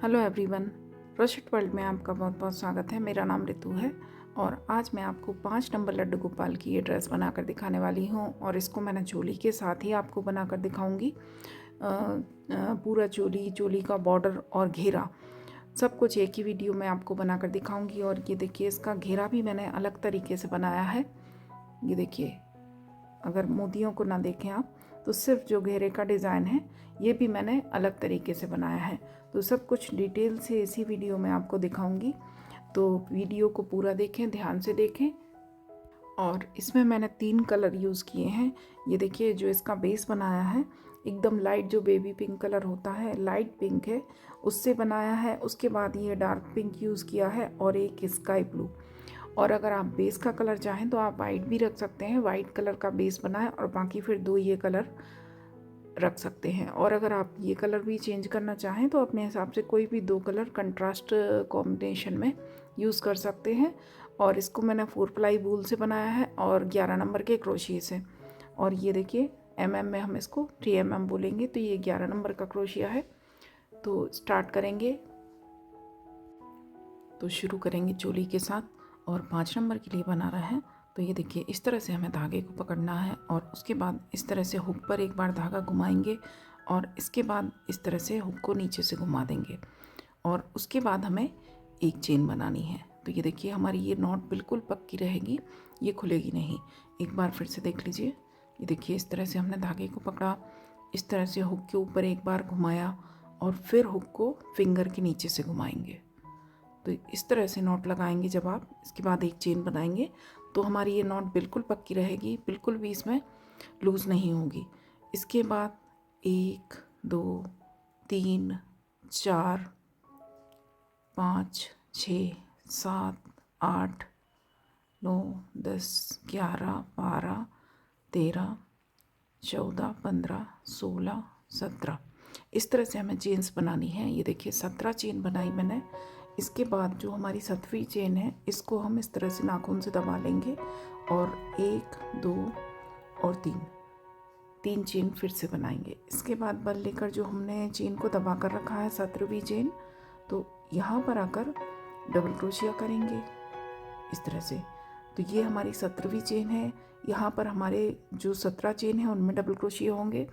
Hello everyone, crochet world में आपका बहुत बहुत स्वागत है। मेरा नाम रितु है और आज मैं आपको 5 नंबर लड्डू गोपाल की ये ड्रेस बनाकर दिखाने वाली हूँ और इसको मैंने चोली के साथ ही आपको बनाकर दिखाऊंगी। पूरा चोली का बॉर्डर और घेरा सब कुछ एक ही वीडियो में आपको बनाकर दिखाऊंगी। और ये देखिए, इसका घेरा भी मैंने अलग तरीके से बनाया है। ये देखिए, अगर मोतियों को ना देखें आप तो सिर्फ जो घेरे का डिज़ाइन है ये भी मैंने अलग तरीके से बनाया है। तो सब कुछ डिटेल से इसी वीडियो में आपको दिखाऊंगी, तो वीडियो को पूरा देखें, ध्यान से देखें। और इसमें मैंने 3 कलर यूज़ किए हैं। ये देखिए, जो इसका बेस बनाया है एकदम लाइट, जो बेबी पिंक कलर होता है, लाइट पिंक है, उससे बनाया है। उसके बाद ये डार्क पिंक यूज़ किया है और एक स्काई ब्लू। और अगर आप बेस का कलर चाहें तो आप वाइट भी रख सकते हैं, वाइट कलर का बेस बनाए और बाकी फिर 2 ये कलर रख सकते हैं। और अगर आप ये कलर भी चेंज करना चाहें तो अपने हिसाब से कोई भी 2 कलर कंट्रास्ट कॉम्बिनेशन में यूज़ कर सकते हैं। और इसको मैंने 4 प्लाई वूल से बनाया है और 11 नंबर के क्रोशिया से। और ये देखिए, में हम इसको 3 बोलेंगे, तो ये 11 नंबर का क्रोशिया है। तो स्टार्ट करेंगे, तो शुरू करेंगे चोली के साथ और 5 नंबर के लिए बना रहा है। तो ये देखिए, इस तरह से हमें धागे को पकड़ना है और उसके बाद इस तरह से हुक पर एक बार धागा घुमाएंगे और इसके बाद इस तरह से हुक को नीचे से घुमा देंगे और उसके बाद हमें एक चेन बनानी है। तो ये देखिए, हमारी ये नॉट बिल्कुल पक्की रहेगी, ये खुलेगी नहीं। एक बार फिर से देख लीजिए। ये देखिए, इस तरह से हमने धागे को पकड़ा, इस तरह से हुक के ऊपर एक बार घुमाया और फिर हुक को फिंगर के नीचे से घुमाएंगे। तो इस तरह से नॉट लगाएंगे। जब आप इसके बाद एक चेन बनाएंगे तो हमारी ये नॉट बिल्कुल पक्की रहेगी, बिल्कुल भी इसमें लूज़ नहीं होगी। इसके बाद 1 2 3 4 5 6 7 8 9 10 11 12 13 14 15 16 17 इस तरह से हमें चेन्स बनानी है। ये देखिए, 17 चेन बनाई मैंने। इसके बाद जो हमारी 7वीं चेन है, इसको हम इस तरह से नाखून से दबा लेंगे और 1 2 और 3 चेन फिर से बनाएंगे। इसके बाद बल लेकर जो हमने चेन को दबा कर रखा है 17वीं चेन, तो यहाँ पर आकर डबल क्रोशिया करेंगे इस तरह से। तो ये हमारी 17वीं चेन है। यहाँ पर हमारे जो 17 चेन है उनमें डबल क्रोशिया होंगे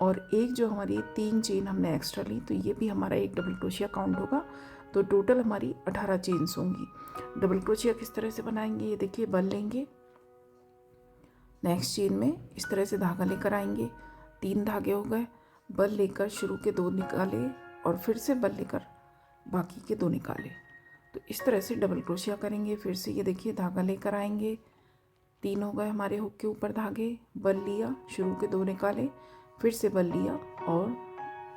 और एक जो हमारी 3 चेन हमने एक्स्ट्रा ली, तो ये भी हमारा एक डबल क्रोशिया काउंट होगा। तो टोटल हमारी 18 चेन्स होंगी। डबल क्रोशिया किस तरह से बनाएंगे, ये देखिए, बल लेंगे, नेक्स्ट चेन में इस तरह से धागा लेकर आएंगे, 3 धागे हो गए, बल लेकर शुरू के 2 निकाले और फिर से बल लेकर बाकी के 2 निकाले। तो इस तरह से डबल क्रोशिया करेंगे। फिर से ये देखिए, धागा लेकर आएंगे, 3 हो गए हमारे हुक के ऊपर धागे, बल लिया, शुरू के 2 निकाले, फिर से बल लिया और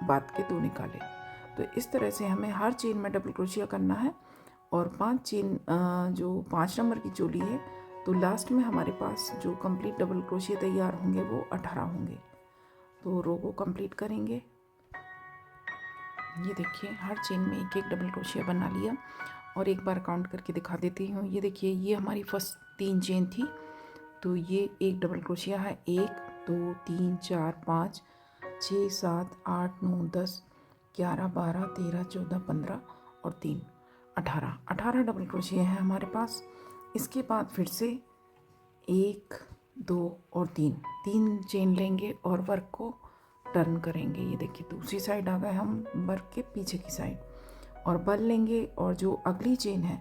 बाद के 2 निकाले। तो इस तरह से हमें हर चेन में डबल क्रोशिया करना है। और 5 चेन जो 5 नंबर की चोली है, तो लास्ट में हमारे पास जो कंप्लीट डबल क्रोशिया तैयार होंगे वो 18 होंगे। तो रो को कंप्लीट करेंगे। ये देखिए, हर चेन में एक एक डबल क्रोशिया बना लिया और एक बार काउंट करके दिखा देती हूँ। ये देखिए, ये हमारी फर्स्ट 3 चेन थी, तो ये एक डबल क्रोशिया है, 1 2 3 4 5 6 7 8 9 10 11 12 13 14 15 और 3 18 डबल क्रोशिया है हमारे पास। इसके बाद फिर से 1 2 और 3 चेन लेंगे और वर्क को टर्न करेंगे। ये देखिए, दूसरी साइड आ गए हम, वर्क के पीछे की साइड, और बल लेंगे। और जो अगली चेन है,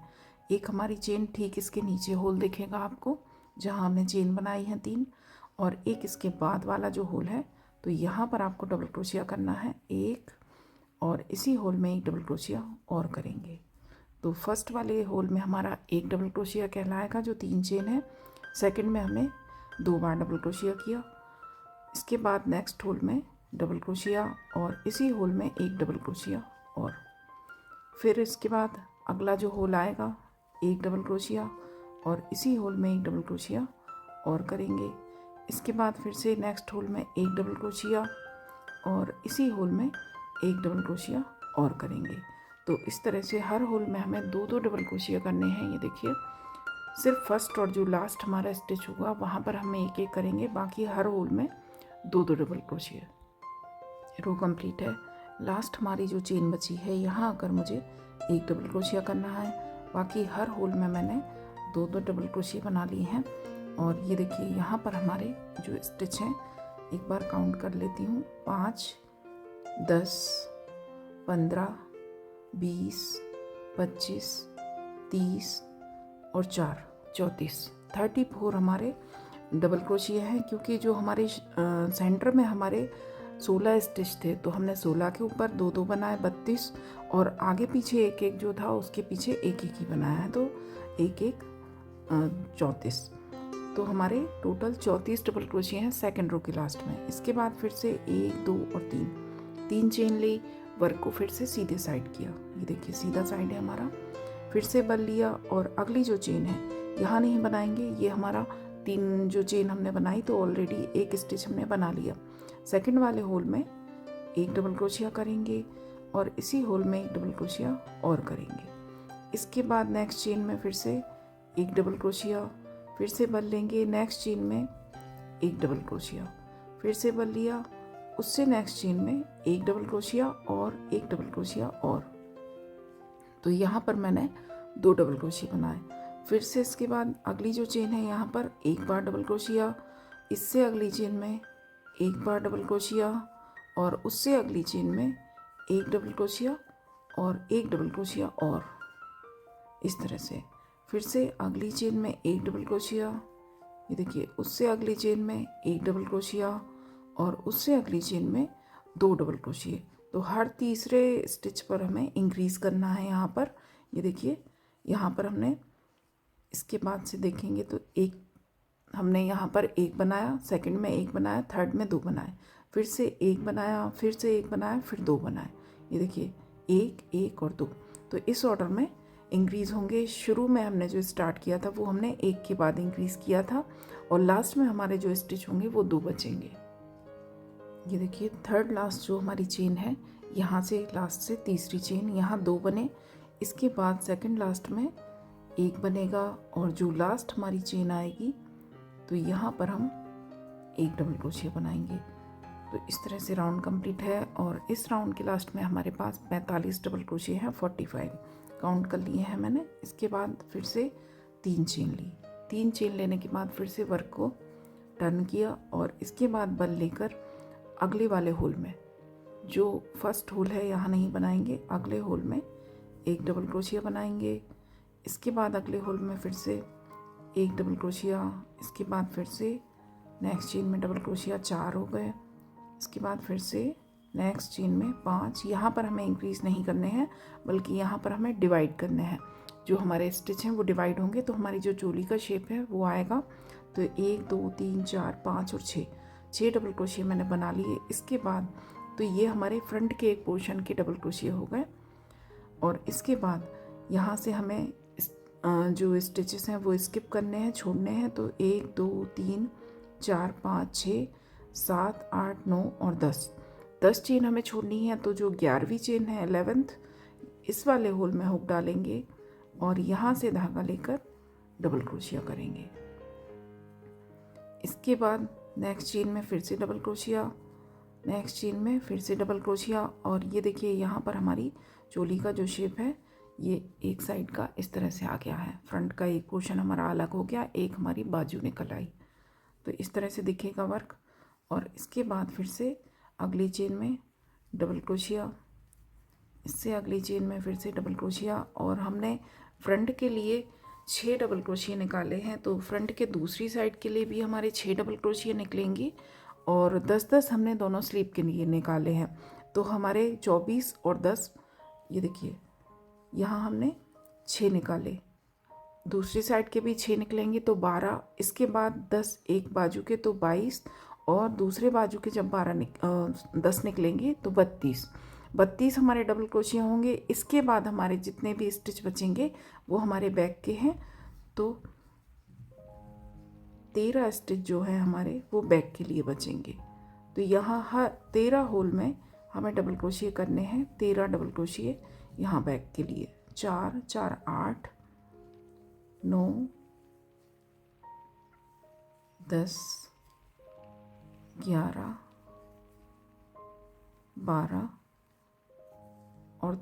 एक हमारी चेन ठीक इसके नीचे होल दिखेगा आपको, जहाँ हमने चेन बनाई है 3, और एक इसके बाद वाला जो होल है, तो यहाँ पर आपको डबल क्रोशिया करना है 1 और इसी होल में एक डबल क्रोशिया और करेंगे। तो फर्स्ट वाले होल में हमारा एक डबल क्रोशिया कहलाएगा जो 3 चेन है। सेकंड में हमने 2 बार डबल क्रोशिया किया। इसके बाद नेक्स्ट होल में डबल क्रोशिया और इसी होल में एक डबल क्रोशिया और फिर इसके बाद अगला जो होल आएगा, एक डबल क्रोशिया और इसी होल में एक डबल क्रोशिया और करेंगे। इसके बाद फिर से नेक्स्ट होल में एक डबल क्रोशिया और इसी होल में एक डबल क्रोशिया और करेंगे। तो इस तरह से हर होल में हमें 2 डबल क्रोशिया करने हैं। ये देखिए, सिर्फ फर्स्ट और जो लास्ट हमारा स्टिच होगा वहाँ पर हम एक करेंगे, बाकी हर होल में 2 डबल क्रोशिया। रो कंप्लीट है। लास्ट हमारी जो चेन बची है यहाँ आकर मुझे एक डबल क्रोशिया करना है। बाकी हर होल में मैंने 2 डबल क्रोशिया बना लिए हैं। और ये देखिए यहाँ पर हमारे जो स्टिच हैं, एक बार काउंट कर लेती हूँ, 5, 10, 15, 20, 25, 30 और 4, 34, 34 हमारे डबल क्रोशिया हैं। क्योंकि जो हमारे सेंटर में हमारे 16 स्टिच थे, तो हमने 16 के ऊपर 2 बनाए, 32, और आगे पीछे एक एक जो था उसके पीछे एक एक ही बनाया है, तो एक एक 34। तो हमारे टोटल 34 डबल क्रोशिया हैं सेकेंड रो के लास्ट में। इसके बाद फिर से 1, 2 और 3 चेन ली, वर्क को फिर से सीधे साइड किया। ये देखिए सीधा साइड है हमारा। फिर से बल लिया और अगली जो चेन है यहाँ नहीं बनाएंगे। ये हमारा 3 जो चेन हमने बनाई तो ऑलरेडी एक स्टिच हमने बना लिया। सेकंड वाले होल में एक डबल क्रोशिया करेंगे और इसी होल में एक डबल क्रोशिया और करेंगे। इसके बाद नेक्स्ट चेन में फिर से एक डबल क्रोशिया, फिर से बल लेंगे, नेक्स्ट चेन में एक डबल क्रोशिया, फिर से बल लिया, उससे नेक्स्ट चेन में एक डबल क्रोशिया और एक डबल क्रोशिया और। तो यहाँ पर मैंने 2 डबल क्रोशिया बनाए। फिर से इसके बाद अगली जो चेन है यहाँ पर एक बार डबल क्रोशिया, इससे अगली चेन में एक बार डबल क्रोशिया और उससे अगली चेन में एक डबल क्रोशिया और एक डबल क्रोशिया और। इस तरह से फिर से अगली चेन में एक डबल क्रोशिया, ये देखिए, उससे अगली चेन में एक डबल क्रोशिया और उससे अगली चेन में 2 डबल क्रोशिया। तो हर तीसरे स्टिच पर हमें इंक्रीज़ करना है। यहाँ पर ये देखिए, यहाँ पर हमने इसके बाद से देखेंगे तो एक हमने यहाँ पर एक बनाया, सेकंड में एक बनाया, थर्ड में 2 बनाए, फिर से एक बनाया, फिर से एक बनाया, फिर 2 बनाए। ये देखिए 1, 1 और 2। तो इस ऑर्डर में इंक्रीज़ होंगे। शुरू में हमने जो स्टार्ट किया था वो हमने एक के बाद इंक्रीज़ किया था और लास्ट में हमारे जो स्टिच होंगे वो 2 बचेंगे। ये देखिए थर्ड लास्ट जो हमारी चेन है, यहाँ से लास्ट से तीसरी चेन, यहाँ 2 बने। इसके बाद सेकंड लास्ट में एक बनेगा और जो लास्ट हमारी चेन आएगी तो यहाँ पर हम एक डबल क्रोशिया बनाएंगे। तो इस तरह से राउंड कंप्लीट है और इस राउंड के लास्ट में हमारे पास 45 डबल क्रोशिया है, 45 काउंट कर लिए हैं मैंने। इसके बाद फिर से 3 चेन ली, 3 चेन लेने के बाद फिर से वर्क को टर्न किया और इसके बाद बल लेकर अगले वाले होल में, जो फर्स्ट होल है यहाँ नहीं बनाएंगे, अगले होल में एक डबल क्रोशिया बनाएंगे। इसके बाद अगले होल में फिर से एक डबल क्रोशिया, इसके बाद फिर से नेक्स्ट चेन में डबल क्रोशिया, 4 हो गए। इसके बाद फिर से नेक्स्ट चेन में 5। यहाँ पर हमें इंक्रीज़ नहीं करने हैं बल्कि यहाँ पर हमें डिवाइड करने हैं। जो हमारे स्टिच हैं वो डिवाइड होंगे तो हमारी जो चोली का शेप है वो आएगा। तो 1, 2, 3, 4, 5 और 6 डबल क्रोशिया मैंने बना लिए। इसके बाद तो ये हमारे फ्रंट के एक पोर्शन के डबल क्रोशिया हो गए और इसके बाद यहाँ से हमें जो स्टिचेस हैं वो स्किप करने हैं, छोड़ने हैं। तो 1, 2, 3, 4, 5, 6, 7, 8, 9 और 10 चेन हमें छोड़नी है। तो जो 11वीं चेन है 11th, इस वाले होल में हुक डालेंगे और यहाँ से धागा लेकर डबल क्रोशिया करेंगे। इसके बाद नेक्स्ट चेन में फिर से डबल क्रोशिया, नेक्स्ट चेन में फिर से डबल क्रोशिया और ये देखिए यहाँ पर हमारी चोली का जो शेप है ये एक साइड का इस तरह से आ गया है। फ्रंट का एक पोर्शन हमारा अलग हो गया, एक हमारी बाजू निकल आई। तो इस तरह से दिखेगा वर्क। और इसके बाद फिर से अगली चेन में डबल क्रोशिया, इससे अगली चेन में फिर से डबल क्रोशिया और हमने फ्रंट के लिए 6 डबल क्रोशिया निकाले हैं। तो फ्रंट के दूसरी साइड के लिए भी हमारे 6 डबल क्रोशिया निकलेंगी और 10-10 हमने दोनों स्लीव के लिए निकाले हैं। तो हमारे 24 और 10, ये देखिए यहाँ हमने 6 निकाले, दूसरी साइड के भी 6 निकलेंगे तो 12। इसके बाद 10 एक बाजू के तो 22 और दूसरे बाजू के जब 10 निकलेंगे तो 32 हमारे डबल क्रोशिया होंगे। इसके बाद हमारे जितने भी स्टिच बचेंगे वो हमारे बैक के हैं। तो 13 स्टिच जो है हमारे वो बैक के लिए बचेंगे। तो यहाँ हर 13 होल में हमें डबल क्रोशिया करने हैं, 13 डबल क्रोशिया यहाँ बैक के लिए। 4, 4, 8, 9, 10, 11, 12, और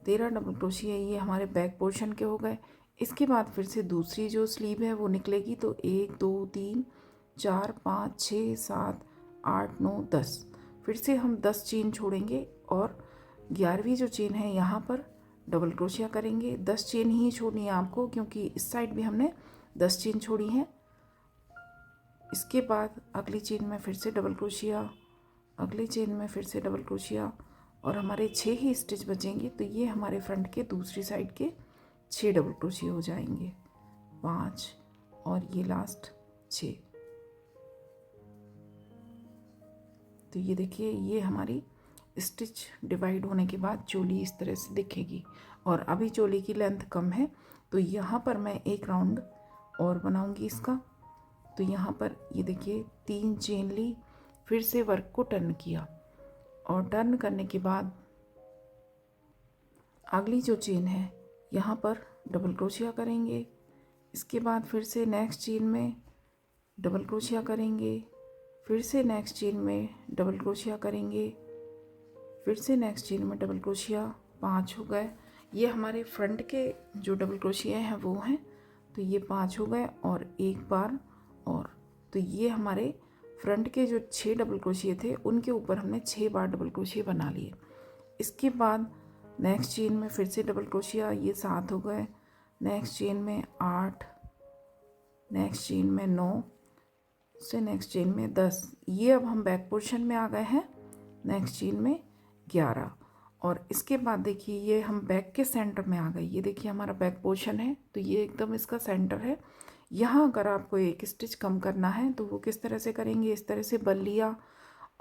13 डबल क्रोशिया ये हमारे बैक पोर्शन के हो गए। इसके बाद फिर से दूसरी जो स्लीव है वो निकलेगी, तो 1 2 3 4 5 6 7 8 9 10, फिर से हम 10 चेन छोड़ेंगे और 11वीं जो चेन है यहाँ पर डबल क्रोशिया करेंगे। 10 चेन ही छोड़नी है आपको, क्योंकि इस साइड भी हमने 10 चेन छोड़ी हैं। इसके बाद अगली चेन में फिर से डबल क्रोशिया, अगली चेन में फिर से डबल क्रोशिया, और हमारे 6 ही स्टिच बचेंगे। तो ये हमारे फ्रंट के दूसरी साइड के 6 डबल क्रोशिया हो जाएंगे, 5 और ये लास्ट 6। तो ये देखिए, ये हमारी स्टिच डिवाइड होने के बाद चोली इस तरह से दिखेगी। और अभी चोली की लेंथ कम है, तो यहाँ पर मैं एक राउंड और बनाऊंगी इसका। तो यहाँ पर ये देखिए 3 चेन ली, फिर से वर्क को टर्न किया, और टर्न करने के बाद अगली जो चेन है यहाँ पर डबल क्रोशिया करेंगे। इसके बाद फिर से नेक्स्ट चेन में डबल क्रोशिया करेंगे, फिर से नेक्स्ट चेन में डबल क्रोशिया करेंगे, फिर से नेक्स्ट चेन में डबल क्रोशिया। 5 हो गए। ये हमारे फ्रंट के जो डबल क्रोशिया हैं वो हैं, तो ये 5 हो गए और एक बार और। तो ये हमारे फ्रंट के जो 6 डबल क्रोशिया थे उनके ऊपर हमने 6 बार डबल क्रोशिया बना लिए। इसके बाद नेक्स्ट चेन में फिर से डबल क्रोशिया, ये 7 हो गए। नेक्स्ट चेन में 8, नेक्स्ट चेन में 9 से नेक्स्ट चेन में 10। ये अब हम बैक पोर्शन में आ गए हैं। नेक्स्ट चेन में 11, और इसके बाद देखिए ये हम बैक के सेंटर में आ गए। ये देखिए हमारा बैक पोर्शन है, तो ये एकदम इसका सेंटर है। यहाँ अगर आपको एक स्टिच कम करना है तो वो किस तरह से करेंगे, इस तरह से बल लिया,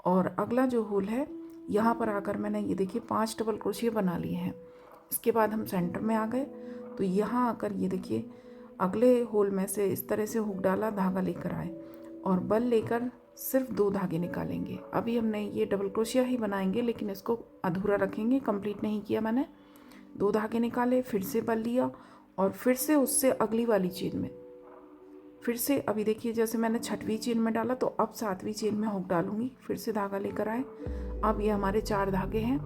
और अगला जो होल है यहाँ पर आकर मैंने ये देखिए 5 डबल क्रोशिया बना लिए हैं। इसके बाद हम सेंटर में आ गए, तो यहाँ आकर ये देखिए अगले होल में से इस तरह से हुक डाला, धागा लेकर आए और बल लेकर सिर्फ 2 धागे निकालेंगे। अभी हमने ये डबल क्रोशिया ही बनाएंगे, लेकिन इसको अधूरा रखेंगे, कंप्लीट नहीं किया मैंने। 2 धागे निकाले, फिर से बल लिया, और फिर से उससे अगली वाली चेन में फिर से, अभी देखिए जैसे मैंने 6वीं चेन में डाला, तो अब 7वीं चेन में हुक डालूंगी। फिर से धागा लेकर आए। अब ये हमारे 4 धागे हैं।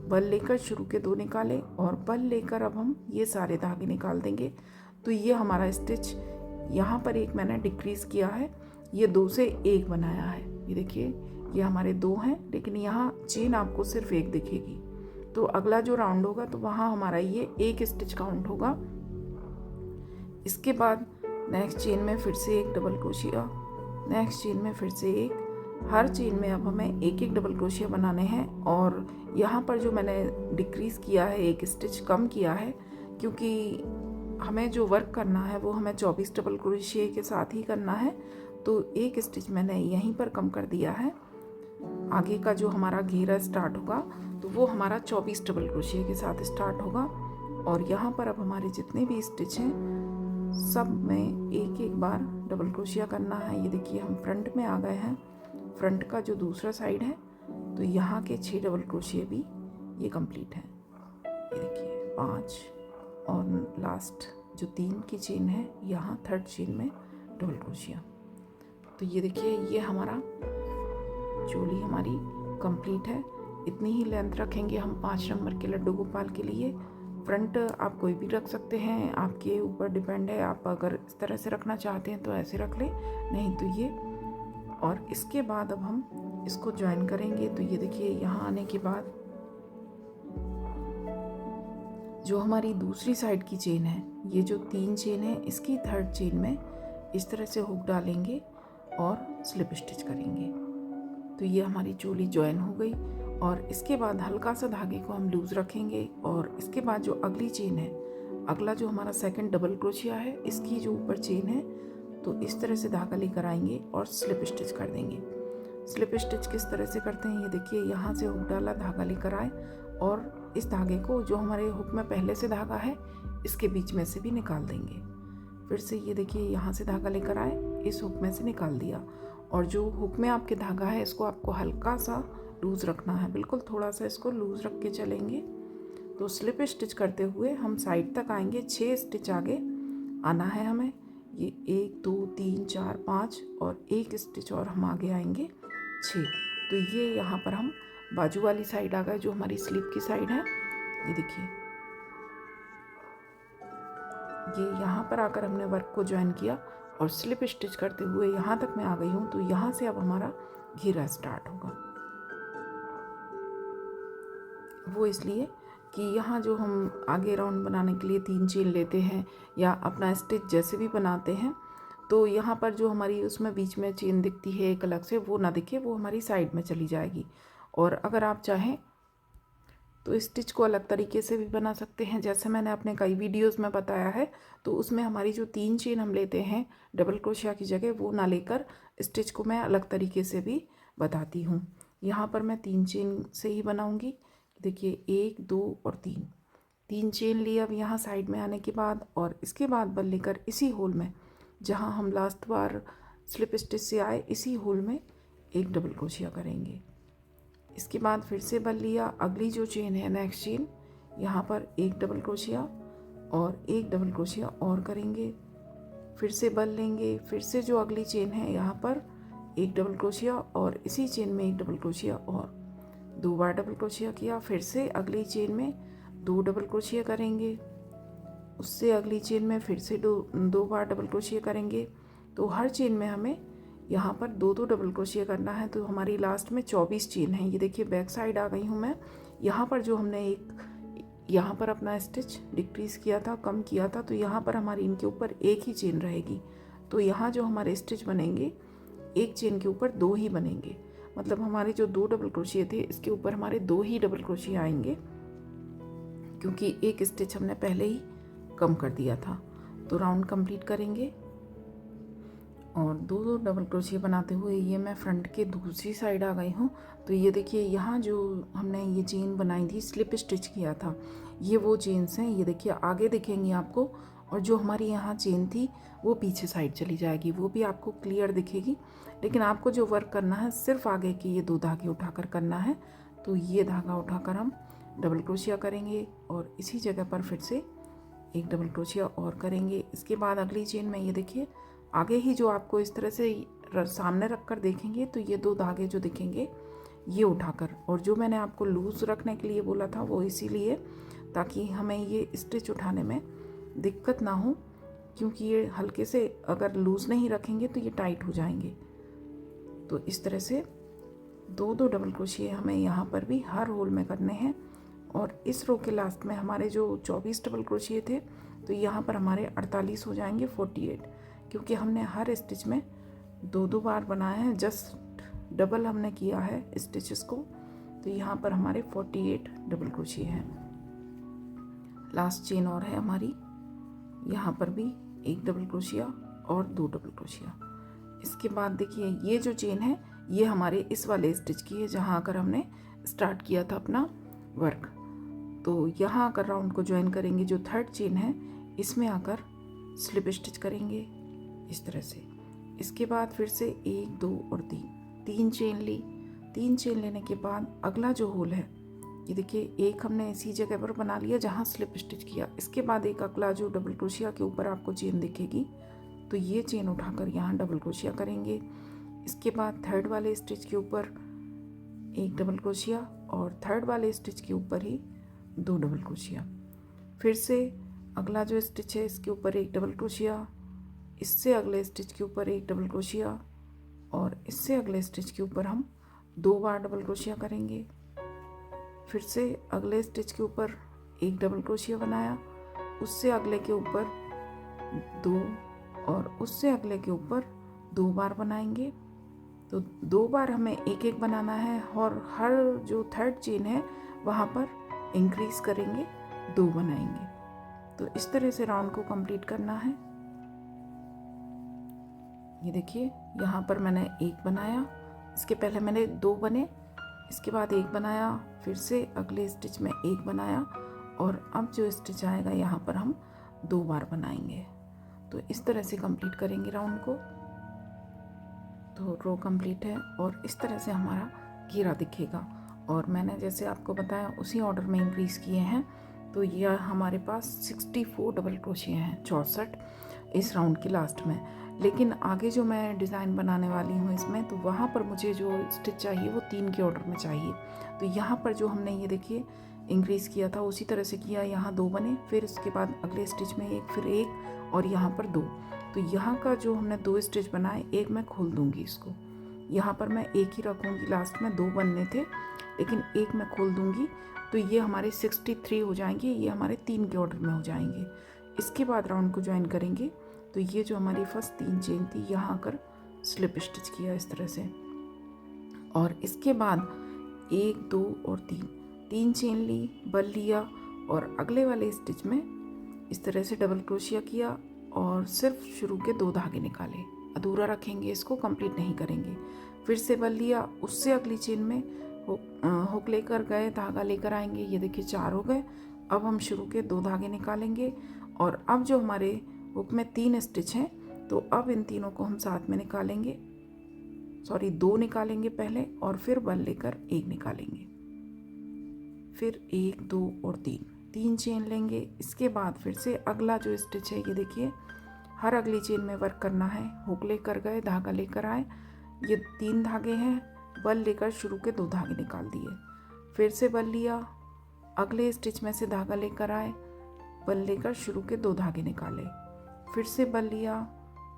बल लेकर शुरू के 2 निकाले, और बल लेकर अब हम ये सारे धागे निकाल देंगे। तो ये हमारा स्टिच यहाँ पर एक मैंने डिक्रीज़ किया है, ये 2 से 1 बनाया है। ये देखिए ये हमारे 2 हैं, लेकिन यहाँ चेन आपको सिर्फ 1 दिखेगी। तो अगला जो राउंड होगा तो वहाँ हमारा ये 1 स्टिच काउंट होगा। इसके बाद नेक्स्ट चेन में फिर से 1 डबल क्रोशिया, नेक्स्ट चेन में फिर से 1। हर चेन में अब हमें 1 डबल क्रोशिया बनाने हैं। और यहाँ पर जो मैंने डिक्रीज़ किया है, 1 स्टिच कम किया है, क्योंकि हमें जो वर्क करना है वो हमें 24 डबल क्रोशिया के साथ ही करना है। तो 1 स्टिच मैंने यहीं पर कम कर दिया है। आगे का जो हमारा घेरा स्टार्ट होगा तो वो हमारा 24 डबल क्रोशिया के साथ स्टार्ट होगा। और यहाँ पर अब हमारे जितने भी स्टिच हैं सब में 1 बार डबल क्रोशिया करना है। ये देखिए हम फ्रंट में आ गए हैं। फ्रंट का जो दूसरा साइड है, तो यहाँ के 6 डबल क्रोशिया भी ये कंप्लीट हैं। ये देखिए 5, और लास्ट जो 3 की चेन है यहाँ 3rd चेन में डबल क्रोशिया। तो ये देखिए ये हमारा चोली हमारी कंप्लीट है। इतनी ही लेंथ रखेंगे हम 5 नंबर के लड्डू गोपाल के लिए। फ्रंट आप कोई भी रख सकते हैं, आपके ऊपर डिपेंड है। आप अगर इस तरह से रखना चाहते हैं तो ऐसे रख लें, नहीं तो ये। और इसके बाद अब हम इसको ज्वाइन करेंगे। तो ये देखिए यहाँ आने के बाद जो हमारी दूसरी साइड की चेन है, ये जो 3 चेन है, इसकी 3rd चेन में इस तरह से हुक डालेंगे और स्लिप स्टिच करेंगे। तो ये हमारी चोली ज्वाइन हो गई। और इसके बाद हल्का सा धागे को हम लूज़ रखेंगे, और इसके बाद जो अगली चेन है, अगला जो हमारा 2nd डबल क्रोशिया है, इसकी जो ऊपर चेन है, तो इस तरह से धागा लेकर आएंगे और स्लिप स्टिच कर देंगे। स्लिप स्टिच किस तरह से करते हैं, ये देखिए यहाँ से हुक डाला, धागा लेकर आए, और इस धागे को जो हमारे हुक में पहले से धागा है इसके बीच में से भी निकाल देंगे। फिर से ये देखिए यहाँ से धागा लेकर आए, इस हुक में से निकाल दिया, और जो हुक में आपके धागा है इसको आपको हल्का सा लूज़ रखना है, बिल्कुल थोड़ा सा इसको लूज़ रख के चलेंगे। तो स्लिप स्टिच करते हुए हम साइड तक आएंगे। 6 स्टिच आगे आना है हमें। ये 1 2 3 4 5 और 1 स्टिच और हम आगे आएंगे 6। तो ये यहाँ पर हम बाजू वाली साइड आ गए, जो हमारी स्लीव की साइड है। ये देखिए, ये यहाँ पर आकर हमने वर्क को ज्वाइन किया और स्लिप स्टिच करते हुए यहाँ तक मैं आ गई हूँ। तो यहाँ से अब हमारा घेरा स्टार्ट होगा। वो इसलिए कि यहाँ जो हम आगे राउंड बनाने के लिए 3 चेन लेते हैं या अपना स्टिच जैसे भी बनाते हैं, तो यहाँ पर जो हमारी उसमें बीच में चेन दिखती है एक अलग से, वो ना दिखे, वो हमारी साइड में चली जाएगी। और अगर आप चाहें तो स्टिच को अलग तरीके से भी बना सकते हैं, जैसे मैंने अपने कई वीडियोस में बताया है। तो उसमें हमारी जो 3 चेन हम लेते हैं डबल क्रोशिया की जगह, वो ना लेकर स्टिच को मैं अलग तरीके से भी बताती हूँ। यहाँ पर मैं 3 चेन से ही बनाऊँगी। देखिए 1 2 और 3 चेन ली अब यहाँ साइड में आने के बाद, और इसके बाद बल लेकर इसी होल में, जहाँ हम लास्ट बार स्लिप स्टिच से आए, इसी होल में एक डबल क्रोशिया करेंगे। इसके बाद फिर से बल लिया, अगली जो चेन है नेक्स्ट चेन, यहाँ पर एक डबल क्रोशिया और एक डबल क्रोशिया और करेंगे। फिर से बल लेंगे, फिर से जो अगली चेन है यहाँ पर एक डबल क्रोशिया और इसी चेन में एक डबल क्रोशिया और 2 बार डबल क्रोशिया किया। फिर से अगली चेन में 2 डबल क्रोशिया करेंगे, उससे अगली चेन में फिर से 2 बार डबल क्रोशिया करेंगे। तो हर चेन में हमें यहाँ पर 2 डबल क्रोशिया करना है। तो हमारी लास्ट में 24 चेन है। ये देखिए बैक साइड आ गई हूँ मैं। यहाँ पर जो हमने यहाँ पर अपना स्टिच डिक्रीज़ किया था, कम किया था, तो यहाँ पर हमारी इनके ऊपर एक ही चेन रहेगी। तो यहाँ जो हमारे स्टिच बनेंगे, एक चेन के ऊपर 2 ही बनेंगे। मतलब हमारे जो 2 डबल क्रोशिया थे, इसके ऊपर हमारे 2 ही डबल क्रोशिया आएंगे, क्योंकि एक स्टिच हमने पहले ही कम कर दिया था। तो राउंड कंप्लीट करेंगे और 2 डबल क्रोशिया बनाते हुए ये मैं फ्रंट के दूसरी साइड आ गई हूँ। तो ये देखिए यहाँ जो हमने ये चेन बनाई थी, स्लिप स्टिच किया था, ये वो चेन्स हैं। ये देखिए आगे दिखेंगी आपको, और जो हमारी यहाँ चेन थी वो पीछे साइड चली जाएगी, वो भी आपको क्लियर दिखेगी। लेकिन आपको जो वर्क करना है सिर्फ आगे के ये 2 धागे उठाकर करना है। तो ये धागा उठाकर हम डबल क्रोशिया करेंगे और इसी जगह पर फिर से एक डबल क्रोशिया और करेंगे। इसके बाद अगली चेन में ये देखिए आगे ही जो आपको इस तरह से सामने रख कर देखेंगे, तो ये 2 धागे जो दिखेंगे ये उठाकर, और जो मैंने आपको लूज़ रखने के लिए बोला था वो इसीलिए ताकि हमें ये स्टिच उठाने में दिक्कत ना हो, क्योंकि ये हल्के से अगर लूज़ नहीं रखेंगे तो ये टाइट हो जाएंगे। तो इस तरह से 2 डबल क्रोशिया हमें यहाँ पर भी हर होल में करने हैं। और इस रो के लास्ट में हमारे जो 24 डबल क्रोशिया थे, तो यहाँ पर हमारे 48 हो जाएंगे, 48, क्योंकि हमने हर स्टिच में 2 बार बनाया है, जस्ट डबल हमने किया है स्टिचेस को। तो यहाँ पर हमारे 48 डबल क्रोशिया हैं। लास्ट चेन और है हमारी, यहाँ पर भी एक डबल क्रोशिया और 2 डबल क्रोशिया। इसके बाद देखिए ये जो चेन है ये हमारे इस वाले स्टिच की है, जहाँ आकर हमने स्टार्ट किया था अपना वर्क। तो यहाँ आकर राउंड को ज्वाइन करेंगे। जो 3rd चेन है इसमें आकर स्लिप स्टिच करेंगे इस तरह से। इसके बाद फिर से 1 2 और 3 चेन ली। 3 चेन लेने के बाद अगला जो होल है, ये देखिए एक हमने इसी जगह पर बना लिया जहाँ स्लिप स्टिच किया। इसके बाद एक अगला जो डबल क्रोशिया के ऊपर आपको चेन दिखेगी, तो ये चेन उठाकर यहाँ डबल क्रोशिया करेंगे। इसके बाद 3rd वाले स्टिच के ऊपर एक डबल क्रोशिया और 3rd वाले स्टिच के ऊपर ही 2 डबल क्रोशिया। फिर से अगला जो स्टिच है इसके ऊपर एक डबल क्रोशिया, इससे अगले स्टिच के ऊपर एक डबल क्रोशिया, और इससे अगले स्टिच के ऊपर हम 2 बार डबल क्रोशिया करेंगे। फिर से अगले स्टिच के ऊपर एक डबल क्रोशिया बनाया, उससे अगले के ऊपर 2 और उससे अगले के ऊपर 2 बार बनाएंगे। तो 2 बार हमें एक एक बनाना है, और हर जो 3rd चेन है वहाँ पर इंक्रीज करेंगे, 2 बनाएंगे। तो इस तरह से राउंड को कंप्लीट करना है। ये देखिए यहाँ पर मैंने एक बनाया, इसके पहले मैंने 2 बने, इसके बाद एक बनाया, फिर से अगले स्टिच में एक बनाया, और अब जो स्टिच आएगा यहाँ पर हम 2 बार बनाएंगे। तो इस तरह से कंप्लीट करेंगे राउंड को। तो रो कंप्लीट है और इस तरह से हमारा घेरा दिखेगा। और मैंने जैसे आपको बताया उसी ऑर्डर में इंक्रीज़ किए हैं। तो यह हमारे पास 64 डबल क्रोशिया हैं, 64 इस राउंड के लास्ट में। लेकिन आगे जो मैं डिज़ाइन बनाने वाली हूँ इसमें, तो वहाँ पर मुझे जो स्टिच चाहिए वो 3 के ऑर्डर में चाहिए। तो यहाँ पर जो हमने ये देखिए इंक्रीज़ किया था उसी तरह से किया। यहाँ 2 बने, फिर उसके बाद अगले स्टिच में एक, फिर एक और यहाँ पर 2। तो यहाँ का जो हमने 2 स्टिच बनाए, एक मैं खोल दूँगी इसको। यहाँ पर मैं एक ही रखूँगी, लास्ट में 2 बनने थे लेकिन एक मैं खोल दूँगी। तो ये हमारे 63 हो जाएंगे, ये हमारे 3 के ऑर्डर में हो जाएंगे। इसके बाद राउंड को ज्वाइन करेंगे। तो ये जो हमारी फर्स्ट 3 चेन थी, यहाँ आकर स्लिप स्टिच किया इस तरह से, और इसके बाद 1 2 और 3 चेन ली, बल लिया और अगले वाले स्टिच में इस तरह से डबल क्रोशिया किया और सिर्फ शुरू के 2 धागे निकाले। अधूरा रखेंगे, इसको कंप्लीट नहीं करेंगे। फिर से बल लिया, उससे अगली चेन में हुक लेकर गए, धागा लेकर आएंगे। ये देखिए 4 हो गए। अब हम शुरू के 2 धागे निकालेंगे और अब जो हमारे हुक में 3 स्टिच हैं, तो अब इन तीनों को हम साथ में निकालेंगे। 2 निकालेंगे पहले और फिर बल लेकर 1 निकालेंगे, फिर 1 2 और 3 चेन लेंगे। इसके बाद फिर से अगला जो स्टिच है, ये देखिए हर अगली चेन में वर्क करना है। हुक लेकर गए, धागा लेकर आए, ये 3 धागे हैं, बल लेकर शुरू के 2 धागे निकाल दिए। फिर से बल लिया, अगले स्टिच में से धागा लेकर आए, बल लेकर शुरू के 2 धागे निकाले। फिर से बल लिया,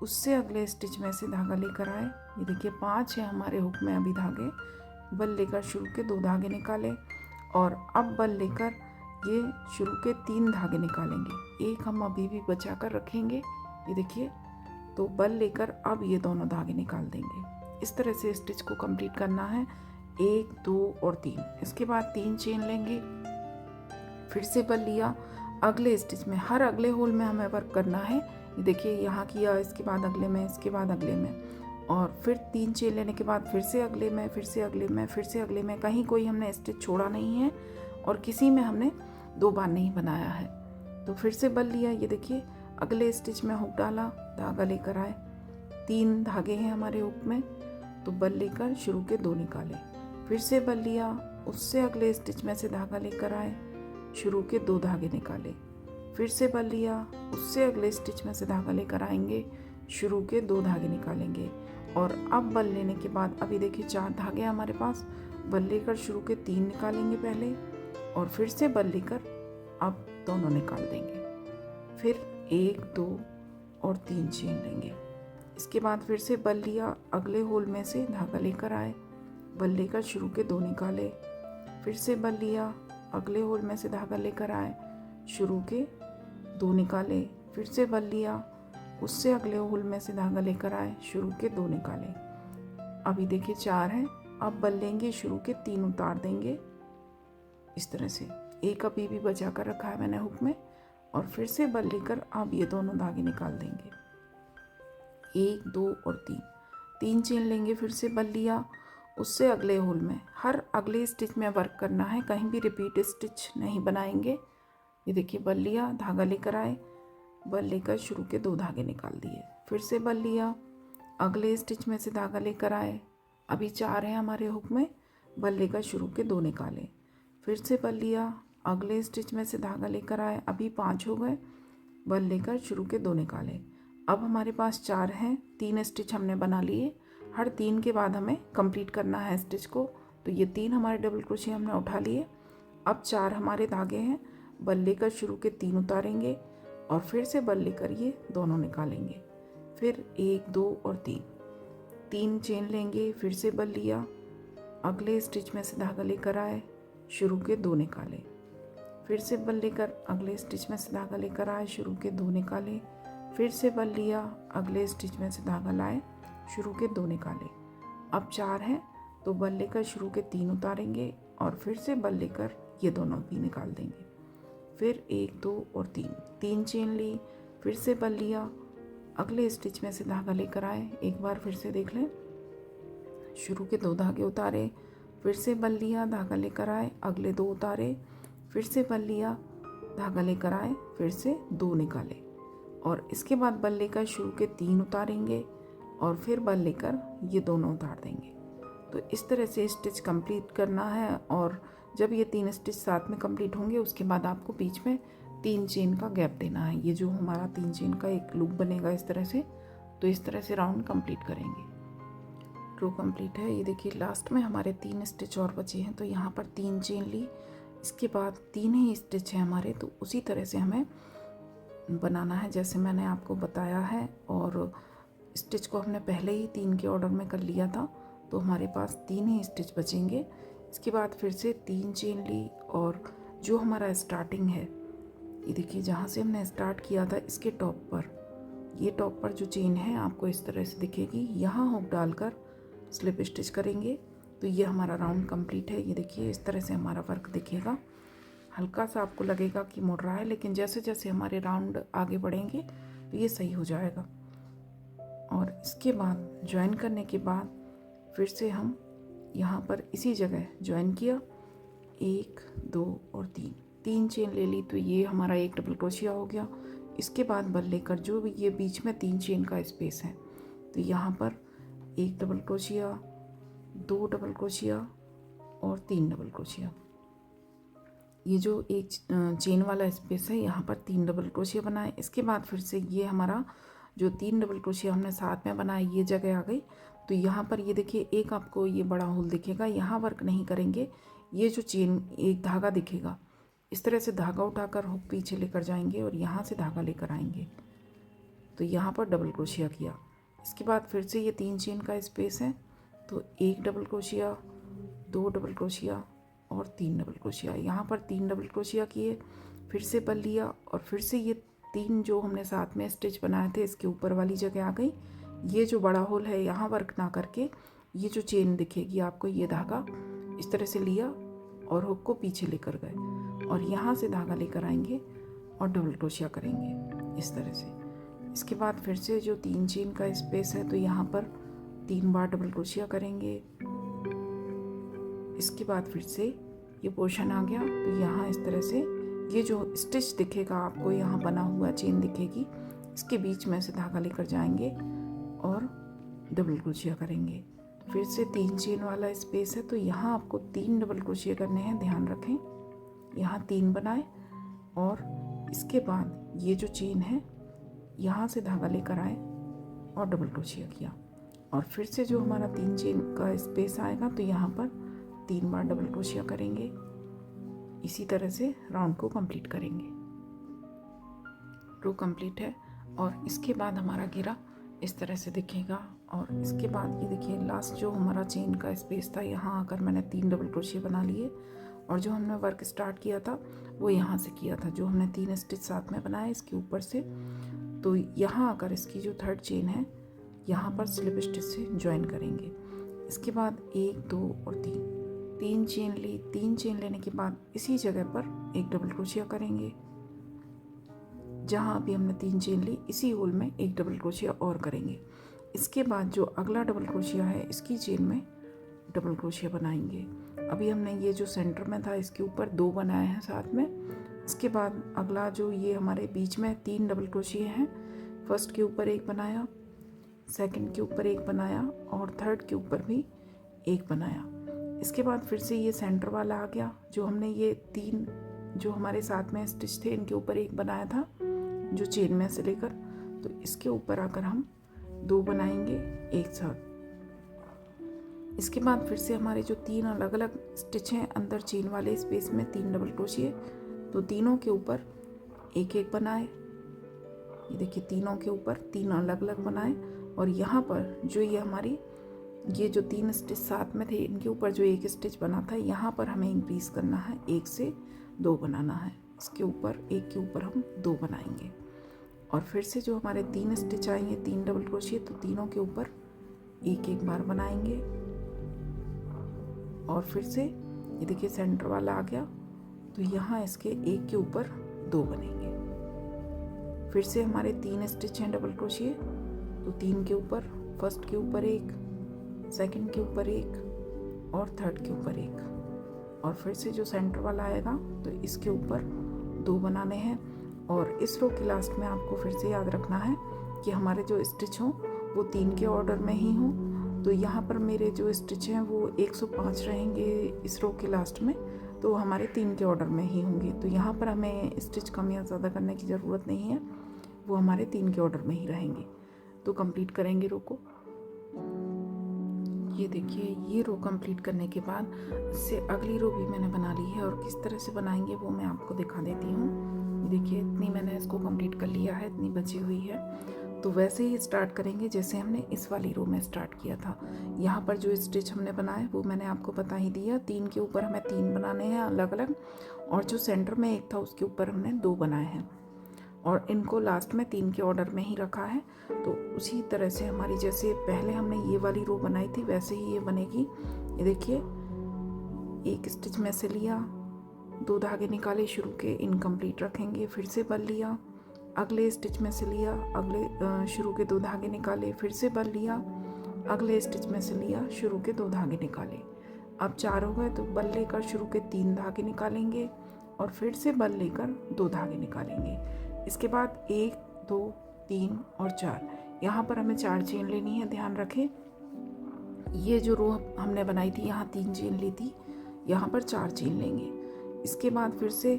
उससे अगले स्टिच में से धागा लेकर आए। ये देखिए 5 है हमारे हुक में अभी धागे, बल लेकर शुरू के 2 धागे निकाले और अब बल लेकर ये शुरू के 3 धागे निकालेंगे। एक हम अभी भी बचा कर रखेंगे, ये देखिए। तो बल लेकर अब ये दोनों धागे निकाल देंगे। इस तरह से स्टिच को कंप्लीट करना है, 1 2 और 3। इसके बाद 3 चेन लेंगे, फिर से बल लिया, अगले स्टिच में हर अगले होल में हमें वर्क करना है। ये देखिए यहाँ किया, इसके बाद अगले में, इसके बाद अगले में, और फिर 3 चेन लेने के बाद फिर से अगले में, फिर से अगले में, फिर से अगले में। कहीं कोई हमने स्टिच छोड़ा नहीं है और किसी में हमने 2 बार नहीं बनाया है। तो फिर से बल लिया, ये देखिए अगले स्टिच में हुक डाला, धागा लेकर आए, 3 धागे हैं हमारे हुक में, तो बल लेकर शुरू के 2 निकाले। फिर से बल लिया, उससे अगले स्टिच में से धागा लेकर आए, शुरू के 2 धागे निकाले। फिर से बल लिया, उससे अगले स्टिच में से धागा लेकर आएंगे, शुरू के 2 धागे निकालेंगे। और अब बल लेने के बाद अभी देखिए 4 धागे हमारे पास, बल लेकर शुरू के 3 निकालेंगे पहले और फिर से बल लेकर अब दोनों निकाल देंगे। फिर 1 2 और 3 चेन लेंगे। इसके बाद फिर से बल लिया, अगले होल में से धागा लेकर आए, बल लेकर शुरू के 2 निकाले। फिर से बल लिया, अगले होल में से धागा लेकर आए, शुरू के 2 निकाले। फिर से बल लिया, उससे अगले होल में से धागा लेकर आए, शुरू के 2 निकाले। अभी देखिए 4 हैं। अब बल लेंगे, शुरू के 3 उतार देंगे इस तरह से। एक अभी भी बचा कर रखा है मैंने हुक में, और फिर से बल लेकर अब ये दोनों धागे निकाल देंगे, 1 2 और 3 चेन लेंगे। फिर से बल लिया, उससे अगले होल में हर अगले स्टिच में वर्क करना है, कहीं भी रिपीट स्टिच नहीं बनाएंगे। ये देखिए बल लिया, धागा लेकर आए, बल लेकर शुरू के 2 धागे निकाल दिए। फिर से बल लिया, अगले स्टिच में से धागा लेकर आए, अभी 4 हैं हमारे हुक में, बल लेकर शुरू के 2 निकाले। फिर से बल लिया, अगले स्टिच में से धागा लेकर आए, अभी 5 हो गए, बल लेकर शुरू के 2 निकाले। अब हमारे पास 4 हैं, 3 स्टिच हमने बना लिए। हर 3 के बाद हमें कंप्लीट करना है स्टिच को। तो ये 3 हमारे डबल क्रोशिया हमने उठा लिए। अब 4 हमारे धागे हैं, बल लेकर शुरू के 3 उतारेंगे और फिर से बल लेकर ये दोनों निकालेंगे। फिर 1 2 और 3 चेन लेंगे। फिर से बल लिया, अगले स्टिच में से धागा लेकर आए, शुरू के 2 निकाले। फिर से बल लेकर अगले स्टिच में से धागा लेकर आए, शुरू के 2 निकाले। फिर से बल लिया, अगले स्टिच में से धागा लाए, शुरू के 2 निकाले। अब 4 हैं, तो बल लेकर शुरू के 3 उतारेंगे और फिर से बल लेकर ये दोनों भी निकाल देंगे। फिर 1 2 और 3 चेन ली। फिर से बल लिया, अगले स्टिच में से धागा लेकर आए, एक बार फिर से देख लें, शुरू के 2 धागे उतारे। फिर से बल लिया, धागा लेकर आए, अगले 2 उतारे। फिर से बल लिया, धागा लेकर आए, फिर से 2 निकाले और इसके बाद बल लेकर शुरू के 3 उतारेंगे और फिर बल लेकर ये दोनों उतार देंगे। तो इस तरह से स्टिच कंप्लीट करना है। और जब ये 3 स्टिच साथ में कंप्लीट होंगे, उसके बाद आपको बीच में 3 चेन का गैप देना है। ये जो हमारा 3 चेन का एक लूप बनेगा इस तरह से, तो इस तरह से राउंड कंप्लीट करेंगे। रो कंप्लीट है। ये देखिए लास्ट में हमारे 3 स्टिच और बचे हैं, तो यहाँ पर 3 चेन ली, इसके बाद 3 ही स्टिच है हमारे, तो उसी तरह से हमें बनाना है जैसे मैंने आपको बताया है। और स्टिच को हमने पहले ही 3 के ऑर्डर में कर लिया था, तो हमारे पास 3 ही स्टिच बचेंगे। इसके बाद फिर से 3 चेन ली और जो हमारा स्टार्टिंग है, ये देखिए जहाँ से हमने स्टार्ट किया था इसके टॉप पर, ये टॉप पर जो चेन है आपको इस तरह से दिखेगी, यहाँ हुक डालकर स्लिप स्टिच करेंगे तो ये हमारा राउंड कंप्लीट है। ये देखिए इस तरह से हमारा वर्क दिखेगा। हल्का सा आपको लगेगा कि मुड़ रहा है, लेकिन जैसे जैसे हमारे राउंड आगे बढ़ेंगे तो ये सही हो जाएगा। और इसके बाद ज्वाइन करने के बाद फिर से हम यहाँ पर इसी जगह ज्वाइन किया, 1 2 और 3 चेन ले ली, तो ये हमारा एक डबल क्रोशिया हो गया। इसके बाद बल लेकर जो भी ये बीच में 3 चेन का स्पेस है, तो यहाँ पर 1 डबल क्रोशिया, 2 डबल क्रोशिया और 3 डबल क्रोशिया। ये जो एक चेन वाला स्पेस है यहाँ पर 3 डबल क्रोशिया बनाए। इसके बाद फिर से ये हमारा जो 3 डबल क्रोशिया हमने साथ में बनाए ये जगह आ गई, तो यहाँ पर ये देखिए एक आपको ये बड़ा होल दिखेगा, यहाँ वर्क नहीं करेंगे। ये जो चेन एक धागा दिखेगा, इस तरह से धागा उठाकर हुक पीछे लेकर जाएंगे और यहाँ से धागा लेकर आएंगे, तो यहाँ पर डबल क्रोशिया किया। इसके बाद फिर से ये 3 चेन का स्पेस है, तो 1 डबल क्रोशिया, 2 डबल क्रोशिया और 3 डबल क्रोशिया। यहाँ पर 3 डबल क्रोशिया किए, फिर से बल लिया और फिर से ये 3 जो हमने साथ में स्टिच बनाए थे इसके ऊपर वाली जगह आ गई। ये जो बड़ा होल है यहाँ वर्क ना करके ये जो चेन दिखेगी आपको, ये धागा इस तरह से लिया और हुक को पीछे लेकर गए और यहाँ से धागा लेकर आएंगे और डबल क्रोशिया करेंगे इस तरह से। इसके बाद फिर से जो 3 चेन का स्पेस है, तो यहाँ पर 3 बार डबल क्रोशिया करेंगे। इसके बाद फिर से ये पोर्शन आ गया, तो यहाँ इस तरह से ये जो स्टिच दिखेगा आपको, यहाँ बना हुआ चेन दिखेगी, इसके बीच में से धागा लेकर जाएंगे और डबल क्रोशिया करेंगे। फिर से 3 चेन वाला स्पेस है, तो यहाँ आपको 3 डबल क्रोशिया करने हैं, ध्यान रखें। यहाँ 3 बनाए और इसके बाद ये जो चेन है यहाँ से धागा लेकर आए और डबल क्रोशिया किया। और फिर से जो हमारा 3 चेन का स्पेस आएगा, तो यहाँ पर 3 बार डबल क्रोशिया करेंगे। इसी तरह से राउंड को कंप्लीट करेंगे। रो कंप्लीट है और इसके बाद हमारा घेरा इस तरह से दिखेगा। और इसके बाद ये देखिए लास्ट जो हमारा चेन का स्पेस था, यहाँ आकर मैंने 3 डबल क्रोशिया बना लिए और जो हमने वर्क स्टार्ट किया था वो यहाँ से किया था, जो हमने 3 स्टिच साथ में बनाए इसके ऊपर से। तो यहाँ आकर इसकी जो 3rd चेन है यहाँ पर स्लिप स्टिच से ज्वाइन करेंगे। इसके बाद 1 2 और 3 चेन ली। 3 चेन लेने के बाद इसी जगह पर 1 डबल क्रोशिया करेंगे। जहाँ अभी हमने 3 चेन ली इसी होल में 1 डबल क्रोशिया और करेंगे। इसके बाद जो अगला डबल क्रोशिया है इसकी चेन में डबल क्रोशिया बनाएंगे। अभी हमने ये जो सेंटर में था इसके ऊपर 2 बनाए हैं साथ में। इसके बाद अगला जो ये हमारे बीच में 3 डबल क्रोशिया हैं, फर्स्ट के ऊपर 1 बनाया, सेकंड के ऊपर 1 बनाया और थर्ड के ऊपर भी 1 बनाया। इसके बाद फिर से ये सेंटर वाला आ गया, जो हमने ये 3 जो हमारे साथ में स्टिच थे इनके ऊपर 1 बनाया था जो चेन में से लेकर, तो इसके ऊपर आकर हम 2 बनाएंगे एक साथ। इसके बाद फिर से हमारे जो 3 अलग अलग स्टिच हैं अंदर चेन वाले स्पेस में 3 डबल क्रोशिया, तो तीनों के ऊपर 1 1 बनाए। ये देखिए तीनों के ऊपर 3 अलग अलग बनाए और यहाँ पर जो ये हमारी ये जो 3 स्टिच साथ में थे इनके ऊपर जो 1 स्टिच बना था यहाँ पर हमें इंक्रीज करना है, 1 से 2 बनाना है। इसके ऊपर 1 के ऊपर हम 2 बनाएंगे और फिर से जो हमारे 3 स्टिच आएंगे 3 डबल क्रोशिया, तो तीनों के ऊपर 1 1 बार बनाएंगे और फिर से ये देखिए सेंटर वाला आ गया, तो यहाँ इसके 1 के ऊपर 2 बनेंगे। फिर से हमारे 3 स्टिच हैं डबल क्रोशिया, तो 3 के ऊपर, फर्स्ट के ऊपर 1, सेकंड के ऊपर 1 और थर्ड के ऊपर 1 और फिर से जो सेंटर वाला आएगा तो इसके ऊपर 2 बनाने हैं। और इस रो के लास्ट में आपको फिर से याद रखना है कि हमारे जो स्टिच हों वो 3 के ऑर्डर में ही हों। तो यहाँ पर मेरे जो स्टिच हैं वो 105 रहेंगे इस रो के लास्ट में, तो हमारे 3 के ऑर्डर में ही होंगे। तो यहाँ पर हमें स्टिच कम या ज़्यादा करने की ज़रूरत नहीं है, वो हमारे 3 के ऑर्डर में ही रहेंगे। तो कंप्लीट करेंगे रो को। ये देखिए, ये रो कंप्लीट करने के बाद इससे अगली रो भी मैंने बना ली है, और किस तरह से बनाएंगे वो मैं आपको दिखा देती हूँ। ये देखिए, इतनी मैंने इसको कंप्लीट कर लिया है, इतनी बची हुई है। तो वैसे ही स्टार्ट करेंगे जैसे हमने इस वाली रो में स्टार्ट किया था। यहाँ पर जो स्टिच हमने बनाए वो मैंने आपको बता ही दिया। 3 के ऊपर हमें 3 बनाने हैं अलग अलग, और जो सेंटर में एक था उसके ऊपर हमने 2 बनाए हैं, और इनको लास्ट में 3 के ऑर्डर में ही रखा है। तो उसी तरह से हमारी जैसे पहले हमने ये वाली रो बनाई थी वैसे ही ये बनेगी। ये देखिए, एक स्टिच में से लिया, 2 धागे निकाले, शुरू के इनकम्प्लीट रखेंगे, फिर से बल लिया, अगले स्टिच में से लिया, अगले शुरू के 2 धागे निकाले, फिर से बल लिया, अगले स्टिच में से लिया, शुरू के 2 धागे निकाले। अब 4 हो गए तो बल लेकर शुरू के 3 धागे निकालेंगे, और फिर से बल लेकर 2 धागे निकालेंगे। इसके बाद 1 2 3 और 4, यहाँ पर हमें 4 चेन लेनी है। ध्यान रखें, ये जो रो हमने बनाई थी यहाँ 3 चेन ली थी, यहाँ पर 4 चेन लेंगे। इसके बाद फिर से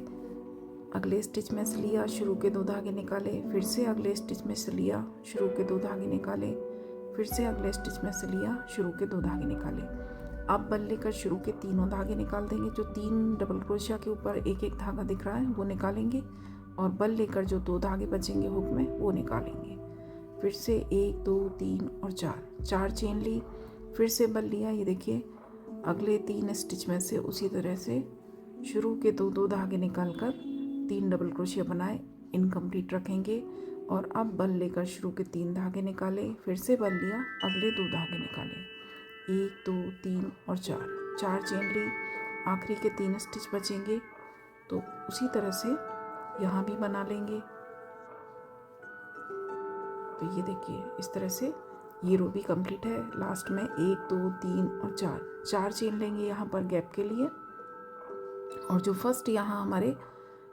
अगले स्टिच में से लिया, शुरू के 2 धागे निकाले, फिर से अगले स्टिच में से लिया, शुरू के 2 धागे निकाले, फिर से अगले स्टिच में से लिया, शुरू के 2 धागे निकाले। अब बल लेकर शुरू के तीनों धागे निकाल देंगे। जो 3 डबल क्रोशिया के ऊपर एक एक धागा दिख रहा है वो निकालेंगे, और बल लेकर जो 2 धागे बचेंगे हुक में वो निकालेंगे। फिर से 1 2 3 और 4 चेन ली, फिर से बल लिया। ये देखिए, अगले 3 स्टिच में से उसी तरह से शुरू के 2 धागे निकाल कर 3 डबल क्रोशिया बनाए, इनकम्प्लीट रखेंगे, और अब बल लेकर शुरू के 3 धागे निकाले, फिर से बल लिया, अगले 2 धागे निकाले, 1 2 3 और 4 चेन ली, आखिरी के 3 स्टिच बचेंगे। तो उसी तरह से यहाँ भी बना लेंगे। तो ये देखिए, इस तरह से ये रो भी कंप्लीट है। लास्ट में 1 2 3 और 4 चेन लेंगे यहाँ पर गैप के लिए। और जो फर्स्ट यहाँ हमारे,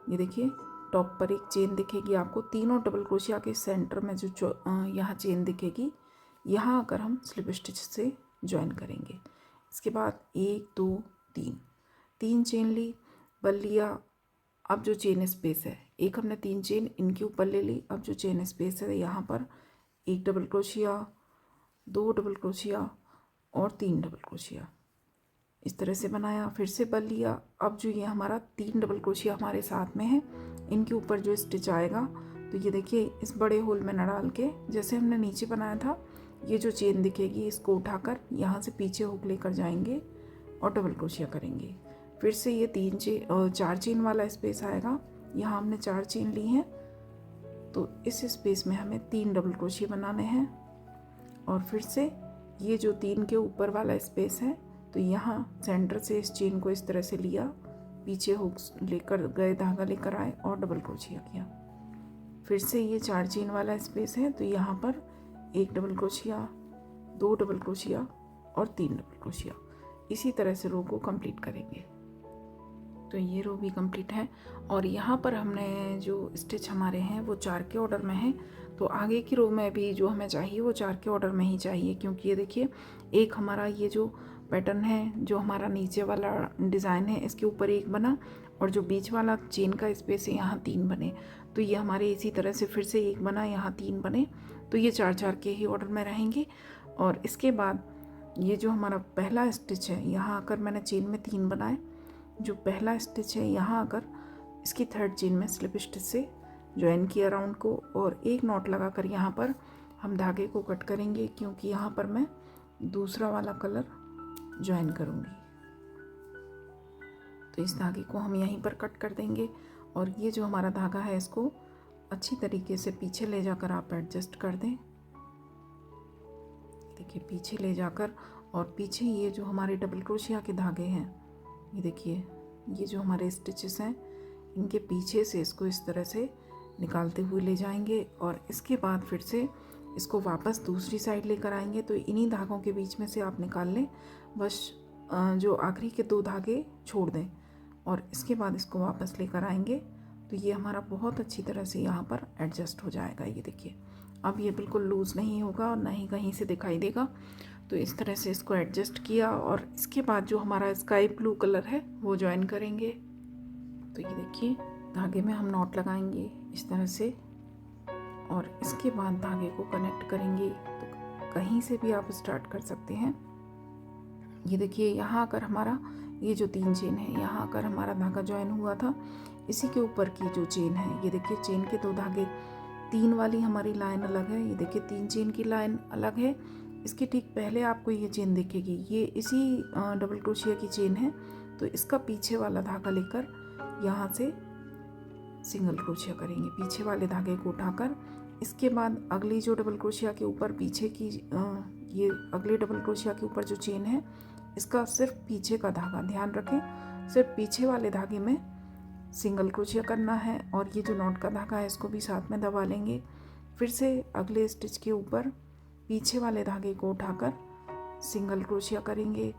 ये देखिए, टॉप पर एक चेन दिखेगी आपको, तीनों डबल क्रोशिया के सेंटर में जो यहाँ चेन दिखेगी, यहाँ आकर हम स्लिप स्टिच से ज्वाइन करेंगे। इसके बाद 1 2 3 चेन ली, बल लिया। अब जो चेन स्पेस है, एक हमने 3 चेन इनके ऊपर ले ली। अब जो चेन स्पेस है यहाँ पर 1 डबल क्रोशिया, 2 डबल क्रोशिया और 3 डबल क्रोशिया, इस तरह से बनाया। फिर से बल लिया। अब जो ये हमारा 3 डबल क्रोशिया हमारे साथ में है, इनके ऊपर जो स्टिच आएगा, तो ये देखिए, इस बड़े होल में न डाल के जैसे हमने नीचे बनाया था, ये जो चेन दिखेगी इसको उठाकर यहाँ से पीछे हुक लेकर जाएंगे और डबल क्रोशिया करेंगे। फिर से ये 4 चेन वाला स्पेस आएगा, यहाँ हमने 4 चेन ली हैं, तो इस स्पेस में हमें 3 डबल क्रोशिया बनाने हैं। और फिर से ये जो 3 के ऊपर वाला स्पेस है, तो यहाँ सेंटर से इस चेन को इस तरह से लिया, पीछे हुक्स लेकर गए, धागा लेकर आए और डबल क्रोशिया किया। फिर से ये 4 चेन वाला स्पेस है, तो यहाँ पर 1 डबल क्रोशिया, 2 डबल क्रोशिया और 3 डबल क्रोशिया। इसी तरह से रो को कंप्लीट करेंगे। तो ये रो भी कंप्लीट है, और यहाँ पर हमने जो स्टिच हमारे हैं वो 4 के ऑर्डर में है। तो आगे की रो में भी जो हमें चाहिए वो 4 के ऑर्डर में ही चाहिए, क्योंकि ये देखिए, एक हमारा ये जो पैटर्न है, जो हमारा नीचे वाला डिज़ाइन है, इसके ऊपर 1 बना, और जो बीच वाला चेन का स्पेस है यहाँ 3 बने। तो ये हमारे इसी तरह से फिर से 1 बना, यहाँ 3 बने, तो ये 4 के ही ऑर्डर में रहेंगे। और इसके बाद ये जो हमारा पहला स्टिच है, यहाँ आकर मैंने चेन में 3 बनाए। जो पहला स्टिच है यहाँ आकर इसकी 3rd चेन में स्लिप स्टिच से ज्वाइन किया राउंड को, और एक नॉट लगाकर यहाँ पर हम धागे को कट करेंगे, क्योंकि यहाँ पर मैं दूसरा वाला कलर ज्वाइन करूँगी। तो इस धागे को हम यहीं पर कट कर देंगे, और ये जो हमारा धागा है इसको अच्छी तरीके से पीछे ले जाकर आप एडजस्ट कर दें। देखिए, पीछे ले जाकर, और पीछे ये जो हमारे डबल क्रोशिया के धागे हैं, ये देखिए, ये जो हमारे स्टिचेस हैं, इनके पीछे से इसको इस तरह से निकालते हुए ले जाएंगे, और इसके बाद फिर से इसको वापस दूसरी साइड लेकर आएंगे। तो इन्हीं धागों के बीच में से आप निकाल लें, बस जो आखिरी के 2 धागे छोड़ दें, और इसके बाद इसको वापस लेकर आएंगे। तो ये हमारा बहुत अच्छी तरह से यहाँ पर एडजस्ट हो जाएगा। ये देखिए, अब ये बिल्कुल लूज़ नहीं होगा और ना ही कहीं से दिखाई देगा। तो इस तरह से इसको एडजस्ट किया, और इसके बाद जो हमारा स्काई ब्लू कलर है वो ज्वाइन करेंगे। तो ये देखिए, धागे में हम नॉट लगाएंगे इस तरह से, और इसके बाद धागे को कनेक्ट करेंगे। तो कहीं से भी आप स्टार्ट कर सकते हैं। ये देखिए यहाँ आकर हमारा ये जो 3 चेन है, यहाँ आकर हमारा धागा ज्वाइन हुआ था, इसी के ऊपर की जो चेन है, ये देखिए चेन के 2 धागे, 3 वाली हमारी लाइन अलग है, ये देखिए 3 चेन की लाइन अलग है। इसके ठीक पहले आपको ये चेन दिखेगी, ये इसी डबल क्रोशिया की चेन है। तो इसका पीछे वाला धागा लेकर यहाँ से सिंगल क्रोशिया करेंगे, पीछे वाले धागे को उठाकर। इसके बाद अगली जो डबल क्रोशिया के ऊपर पीछे की ये अगले डबल क्रोशिया के ऊपर जो चेन है, इसका सिर्फ पीछे का धागा, ध्यान रखें सिर्फ पीछे वाले धागे में सिंगल क्रोशिया करना है। और ये जो नॉट का धागा है इसको भी साथ में दबा लेंगे। फिर से अगले स्टिच के ऊपर पीछे वाले धागे को उठाकर सिंगल क्रोशिया करेंगे।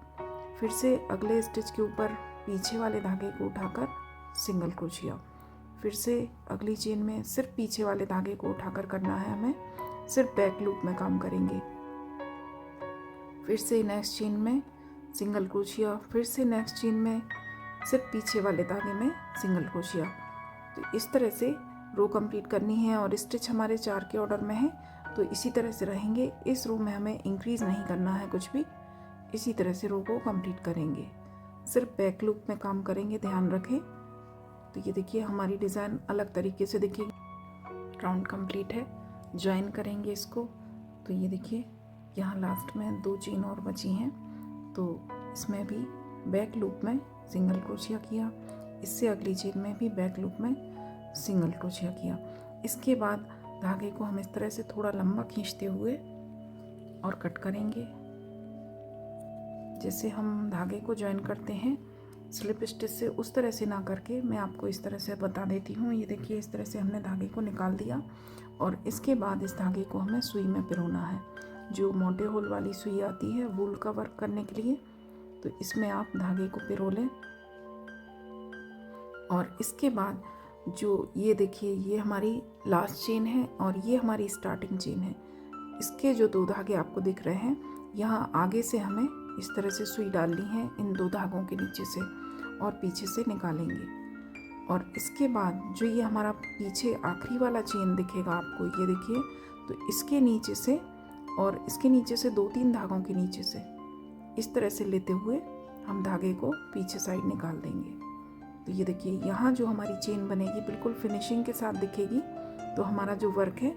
फिर से अगले स्टिच के ऊपर पीछे वाले धागे को उठाकर सिंगल क्रोशिया। फिर से अगली चेन में सिर्फ पीछे वाले धागे को उठाकर करना है हमें, सिर्फ बैक लूप में काम करेंगे। फिर से नेक्स्ट चेन में सिंगल क्रोशिया, फिर से नेक्स्ट चेन में सिर्फ पीछे वाले धागे में सिंगल क्रोशिया। तो इस तरह से रो कंप्लीट करनी है। और स्टिच हमारे 4 के ऑर्डर में है, तो इसी तरह से रहेंगे। इस रो में हमें इंक्रीज नहीं करना है कुछ भी, इसी तरह से रो को कंप्लीट करेंगे, सिर्फ बैक लूप में काम करेंगे, ध्यान रखें। तो ये देखिए हमारी डिज़ाइन अलग तरीके से दिखेगी। राउंड कंप्लीट है, ज्वाइन करेंगे इसको। तो ये देखिए यहाँ लास्ट में 2 चेन और बची हैं, तो इसमें भी बैक लूप में सिंगल क्रोशिया किया, इससे अगली चेन में भी बैक लूप में सिंगल क्रोशिया किया। इसके बाद धागे को हम इस तरह से थोड़ा लंबा खींचते हुए और कट करेंगे, जैसे हम धागे को ज्वाइन करते हैं स्लिप स्टिच से, उस तरह से ना करके मैं आपको इस तरह से बता देती हूँ। ये देखिए इस तरह से हमने धागे को निकाल दिया और इसके बाद इस धागे को हमें सुई में पिरोना है। जो मोटे होल वाली सुई आती है वूल का वर्क करने के लिए, तो इसमें आप धागे को पिरो लें। और इसके बाद जो ये देखिए ये हमारी लास्ट चेन है और ये हमारी स्टार्टिंग चेन है। इसके जो 2 धागे आपको दिख रहे हैं, यहाँ आगे से हमें इस तरह से सुई डालनी है इन 2 धागों के नीचे से और पीछे से निकालेंगे। और इसके बाद जो ये हमारा पीछे आखिरी वाला चेन दिखेगा आपको, ये देखिए, तो इसके नीचे से और इसके नीचे से 2-3 धागों के नीचे से इस तरह से लेते हुए हम धागे को पीछे साइड निकाल देंगे। तो ये देखिए यहाँ जो हमारी चेन बनेगी बिल्कुल फिनिशिंग के साथ दिखेगी। तो हमारा जो वर्क है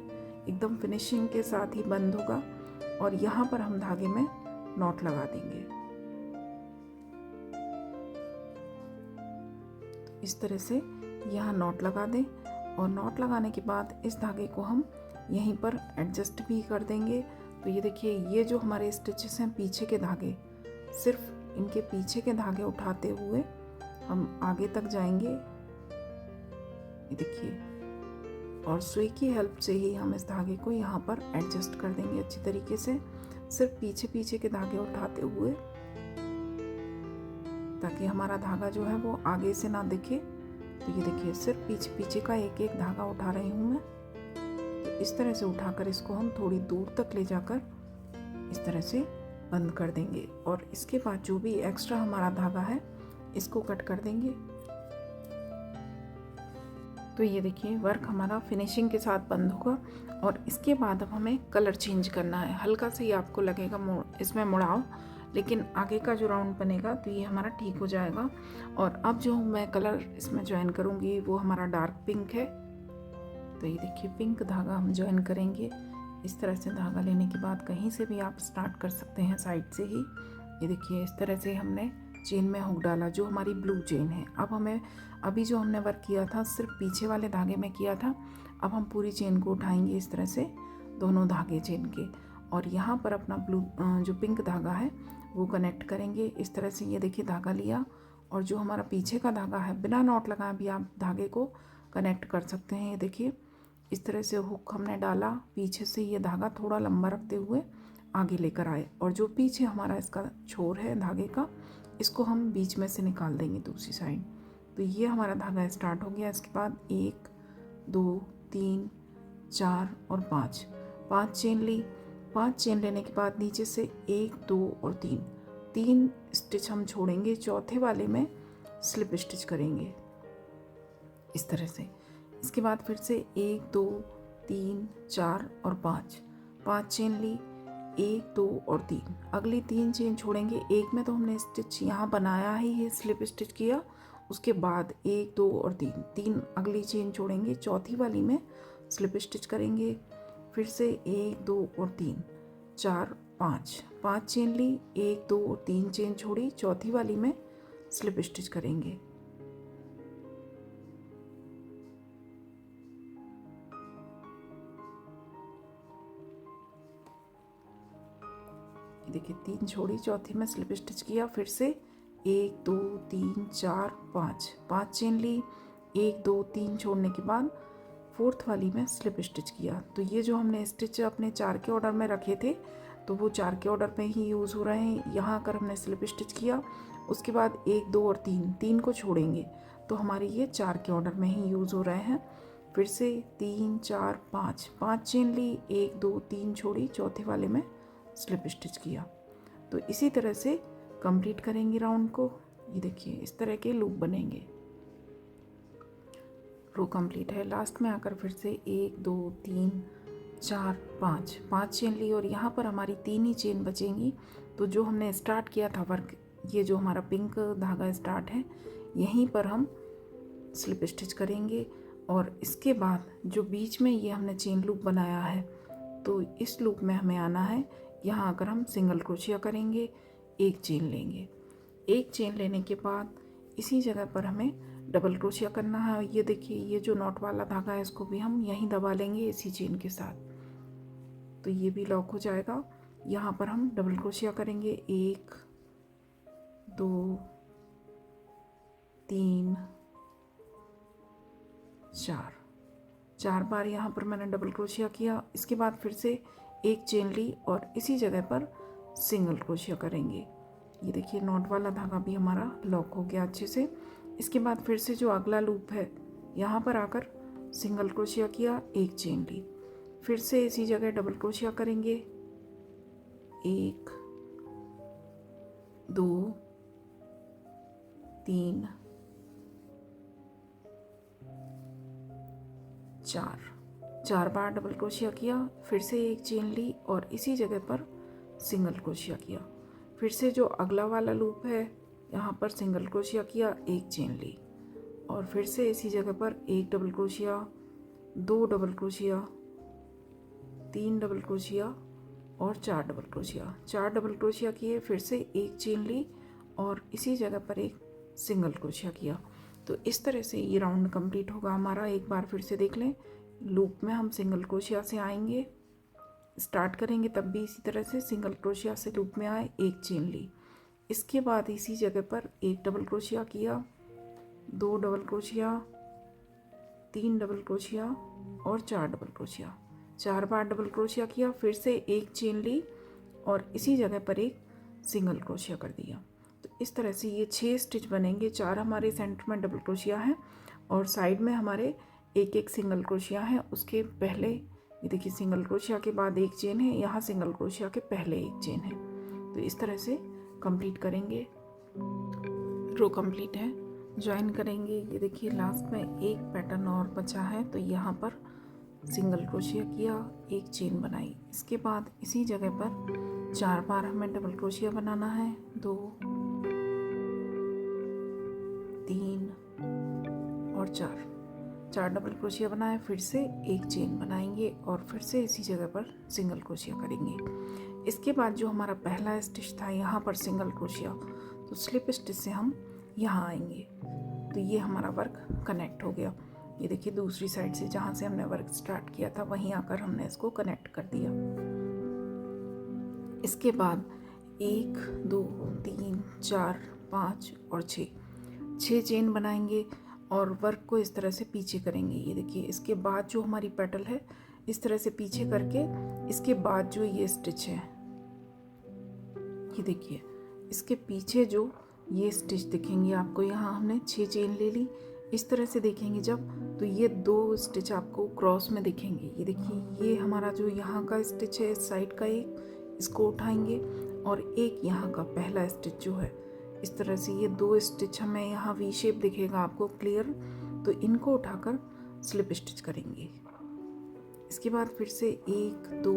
एकदम फिनिशिंग के साथ ही बंद होगा और यहाँ पर हम धागे में नॉट लगा देंगे। तो इस तरह से यहाँ नॉट लगा दें और नॉट लगाने के बाद इस धागे को हम यहीं पर एडजस्ट भी कर देंगे। तो ये देखिए ये जो हमारे स्टिचेस हैं पीछे के धागे, सिर्फ इनके पीछे के धागे उठाते हुए हम आगे तक जाएंगे, ये देखिए, और सुई की हेल्प से ही हम इस धागे को यहाँ पर एडजस्ट कर देंगे अच्छी तरीके से, सिर्फ पीछे पीछे के धागे उठाते हुए, ताकि हमारा धागा जो है वो आगे से ना दिखे। तो ये देखिए सिर्फ पीछे पीछे का एक एक धागा उठा रही हूँ मैं। तो इस तरह से उठाकर इसको हम थोड़ी दूर तक ले जाकर इस तरह से बंद कर देंगे और इसके बाद जो भी एक्स्ट्रा हमारा धागा है इसको कट कर देंगे। तो ये देखिए वर्क हमारा फिनिशिंग के साथ बंद होगा और इसके बाद अब हमें कलर चेंज करना है। हल्का से ही आपको लगेगा इसमें मुड़ाव, लेकिन आगे का जो राउंड बनेगा तो ये हमारा ठीक हो जाएगा। और अब जो मैं कलर इसमें ज्वाइन करूँगी वो हमारा डार्क पिंक है। तो ये देखिए पिंक धागा हम ज्वाइन करेंगे। इस तरह से धागा लेने के बाद कहीं से भी आप स्टार्ट कर सकते हैं, साइड से ही। ये देखिए इस तरह से हमने चेन में हुक डाला जो हमारी ब्लू चेन है। अब हमें अभी जो हमने वर्क किया था सिर्फ पीछे वाले धागे में किया था, अब हम पूरी चेन को उठाएंगे इस तरह से दोनों धागे चेन के और यहाँ पर अपना ब्लू जो पिंक धागा है वो कनेक्ट करेंगे इस तरह से। ये देखिए धागा लिया और जो हमारा पीछे का धागा है बिना नॉट लगाए भी आप धागे को कनेक्ट कर सकते हैं। ये देखिए इस तरह से हुक हमने डाला, पीछे से ये धागा थोड़ा लंबा रखते हुए आगे लेकर आए और जो पीछे हमारा इसका छोर है धागे का, इसको हम बीच में से निकाल देंगे दूसरी साइड। तो ये हमारा धागा स्टार्ट हो गया। इसके बाद 1 2 3 4 और 5 चेन ली। 5 चेन लेने के बाद नीचे से 1 2 और 3 स्टिच हम छोड़ेंगे, चौथे वाले में स्लिप स्टिच करेंगे इस तरह से। इसके बाद फिर से 1 2 3 4 और 5 चेन ली। 1 2 और 3, अगली 3 चेन छोड़ेंगे। एक में तो हमने स्टिच यहाँ बनाया ही है, स्लिप स्टिच किया, उसके बाद 1 2 और 3 अगली चेन छोड़ेंगे, चौथी वाली में स्लिप स्टिच करेंगे, फिर से 1 2 और 3 4 5 चेन ली, 1 2 और 3 चेन छोड़ी, चौथी वाली में स्लिप स्टिच करेंगे। देखिए 3 छोड़ी, चौथी में स्लिप स्टिच किया, फिर से 1 2 3 4 5 चेन ली, 1 2 3 छोड़ने के बाद फोर्थ वाली में स्लिप स्टिच किया। तो ये जो हमने स्टिच अपने 4 के ऑर्डर में रखे थे, तो वो 4 के ऑर्डर में ही यूज़ हो रहे हैं। यहाँ आकर हमने स्लिप स्टिच किया, उसके बाद 1 2 और 3 को छोड़ेंगे, तो हमारी ये 4 के ऑर्डर में ही यूज़ हो रहे हैं। फिर से 3 4 5 चेन ली, 1 2 3 छोड़ी, चौथे वाले में स्लिप स्टिच किया। तो इसी तरह से कंप्लीट करेंगे राउंड को। ये देखिए इस तरह के लूप बनेंगे। रो कंप्लीट है। लास्ट में आकर फिर से 1 2 3 4 5 चेन ली, और यहाँ पर हमारी 3 ही चेन बचेंगी। तो जो हमने स्टार्ट किया था वर्क, ये जो हमारा पिंक धागा स्टार्ट है, यहीं पर हम स्लिप स्टिच करेंगे। और इसके बाद जो बीच में ये हमने चेन लूप बनाया है, तो इस लूप में हमें आना है। यहाँ आकर हम सिंगल क्रोशिया करेंगे, एक चेन लेंगे। एक चेन लेने के बाद इसी जगह पर हमें डबल क्रोशिया करना है। ये देखिए ये जो नॉट वाला धागा है, इसको भी हम यहीं दबा लेंगे इसी चेन के साथ, तो ये भी लॉक हो जाएगा। यहाँ पर हम डबल क्रोशिया करेंगे, 1 2 3 4 बार यहाँ पर मैंने डबल क्रोशिया किया। इसके बाद फिर से एक चेन ली और इसी जगह पर सिंगल क्रोशिया करेंगे। ये देखिए नॉट वाला धागा भी हमारा लॉक हो गया अच्छे से। इसके बाद फिर से जो अगला लूप है, यहाँ पर आकर सिंगल क्रोशिया किया, एक चेन ली, फिर से इसी जगह डबल क्रोशिया करेंगे, 1 2 3 4 बार डबल क्रोशिया किया, फिर से एक चेन ली और इसी जगह पर सिंगल क्रोशिया किया। फिर से जो अगला वाला लूप है, यहाँ पर सिंगल क्रोशिया किया, एक चेन ली और फिर से इसी जगह पर एक double crochet, 2 double crochet, 3 double crochet और 4 डबल क्रोशिया। 4 डबल क्रोशिया किए, फिर से एक चेन ली और इसी जगह पर एक सिंगल क्रोशिया किया। तो इस तरह से ये राउंड कंप्लीट होगा हमारा। एक बार फिर से देख लें। लूप में हम सिंगल क्रोशिया से आएंगे, स्टार्ट करेंगे, तब भी इसी तरह से सिंगल क्रोशिया से लूप में आए, एक चेन ली। इसके बाद इसी जगह पर एक डबल क्रोशिया किया, 2 डबल क्रोशिया, 3 डबल क्रोशिया और 4 डबल क्रोशिया। 4 बार डबल क्रोशिया किया, फिर से एक चेन ली और इसी जगह पर एक सिंगल क्रोशिया कर दिया। तो इस तरह से ये 6 स्टिच बनेंगे। 4 हमारे सेंटर में डबल क्रोशिया है और साइड में हमारे एक एक सिंगल क्रोशिया है। उसके पहले ये देखिए सिंगल क्रोशिया के बाद एक चेन है, यहाँ सिंगल क्रोशिया के पहले एक चेन है। तो इस तरह से कंप्लीट करेंगे। रो कंप्लीट है, ज्वाइन करेंगे। ये देखिए लास्ट में एक पैटर्न और बचा है, तो यहाँ पर सिंगल क्रोशिया किया, एक चेन बनाई। इसके बाद इसी जगह पर 4 बार हमें डबल क्रोशिया बनाना है, 2 3 और 4 डबल क्रोशिया बनाए, फिर से एक चेन बनाएंगे और फिर से इसी जगह पर सिंगल क्रोशिया करेंगे। इसके बाद जो हमारा पहला स्टिच था, यहाँ पर सिंगल क्रोशिया, तो स्लिप स्टिच से हम यहाँ आएंगे। तो ये हमारा वर्क कनेक्ट हो गया। ये देखिए दूसरी साइड से जहाँ से हमने वर्क स्टार्ट किया था, वहीं आकर हमने इसको कनेक्ट कर दिया। इसके बाद 1 2 3 4 5 और 6 चेन बनाएंगे और वर्क को इस तरह से पीछे करेंगे। ये देखिए इसके बाद जो हमारी पेटल है, इस तरह से पीछे करके इसके बाद जो ये स्टिच है, ये देखिए इसके पीछे जो ये स्टिच दिखेंगे आपको, यहाँ हमने 6 चेन ले ली। इस तरह से देखेंगे जब, तो ये 2 स्टिच आपको क्रॉस में दिखेंगे। ये देखिए ये हमारा जो यहाँ का स्टिच है, इस साइड का एक, इसको उठाएंगे और एक यहाँ का पहला स्टिच जो है, इस तरह से ये 2 स्टिच हमें यहाँ वी शेप दिखेगा आपको क्लियर, तो इनको उठाकर स्लिप स्टिच करेंगे। इसके बाद फिर से 1 2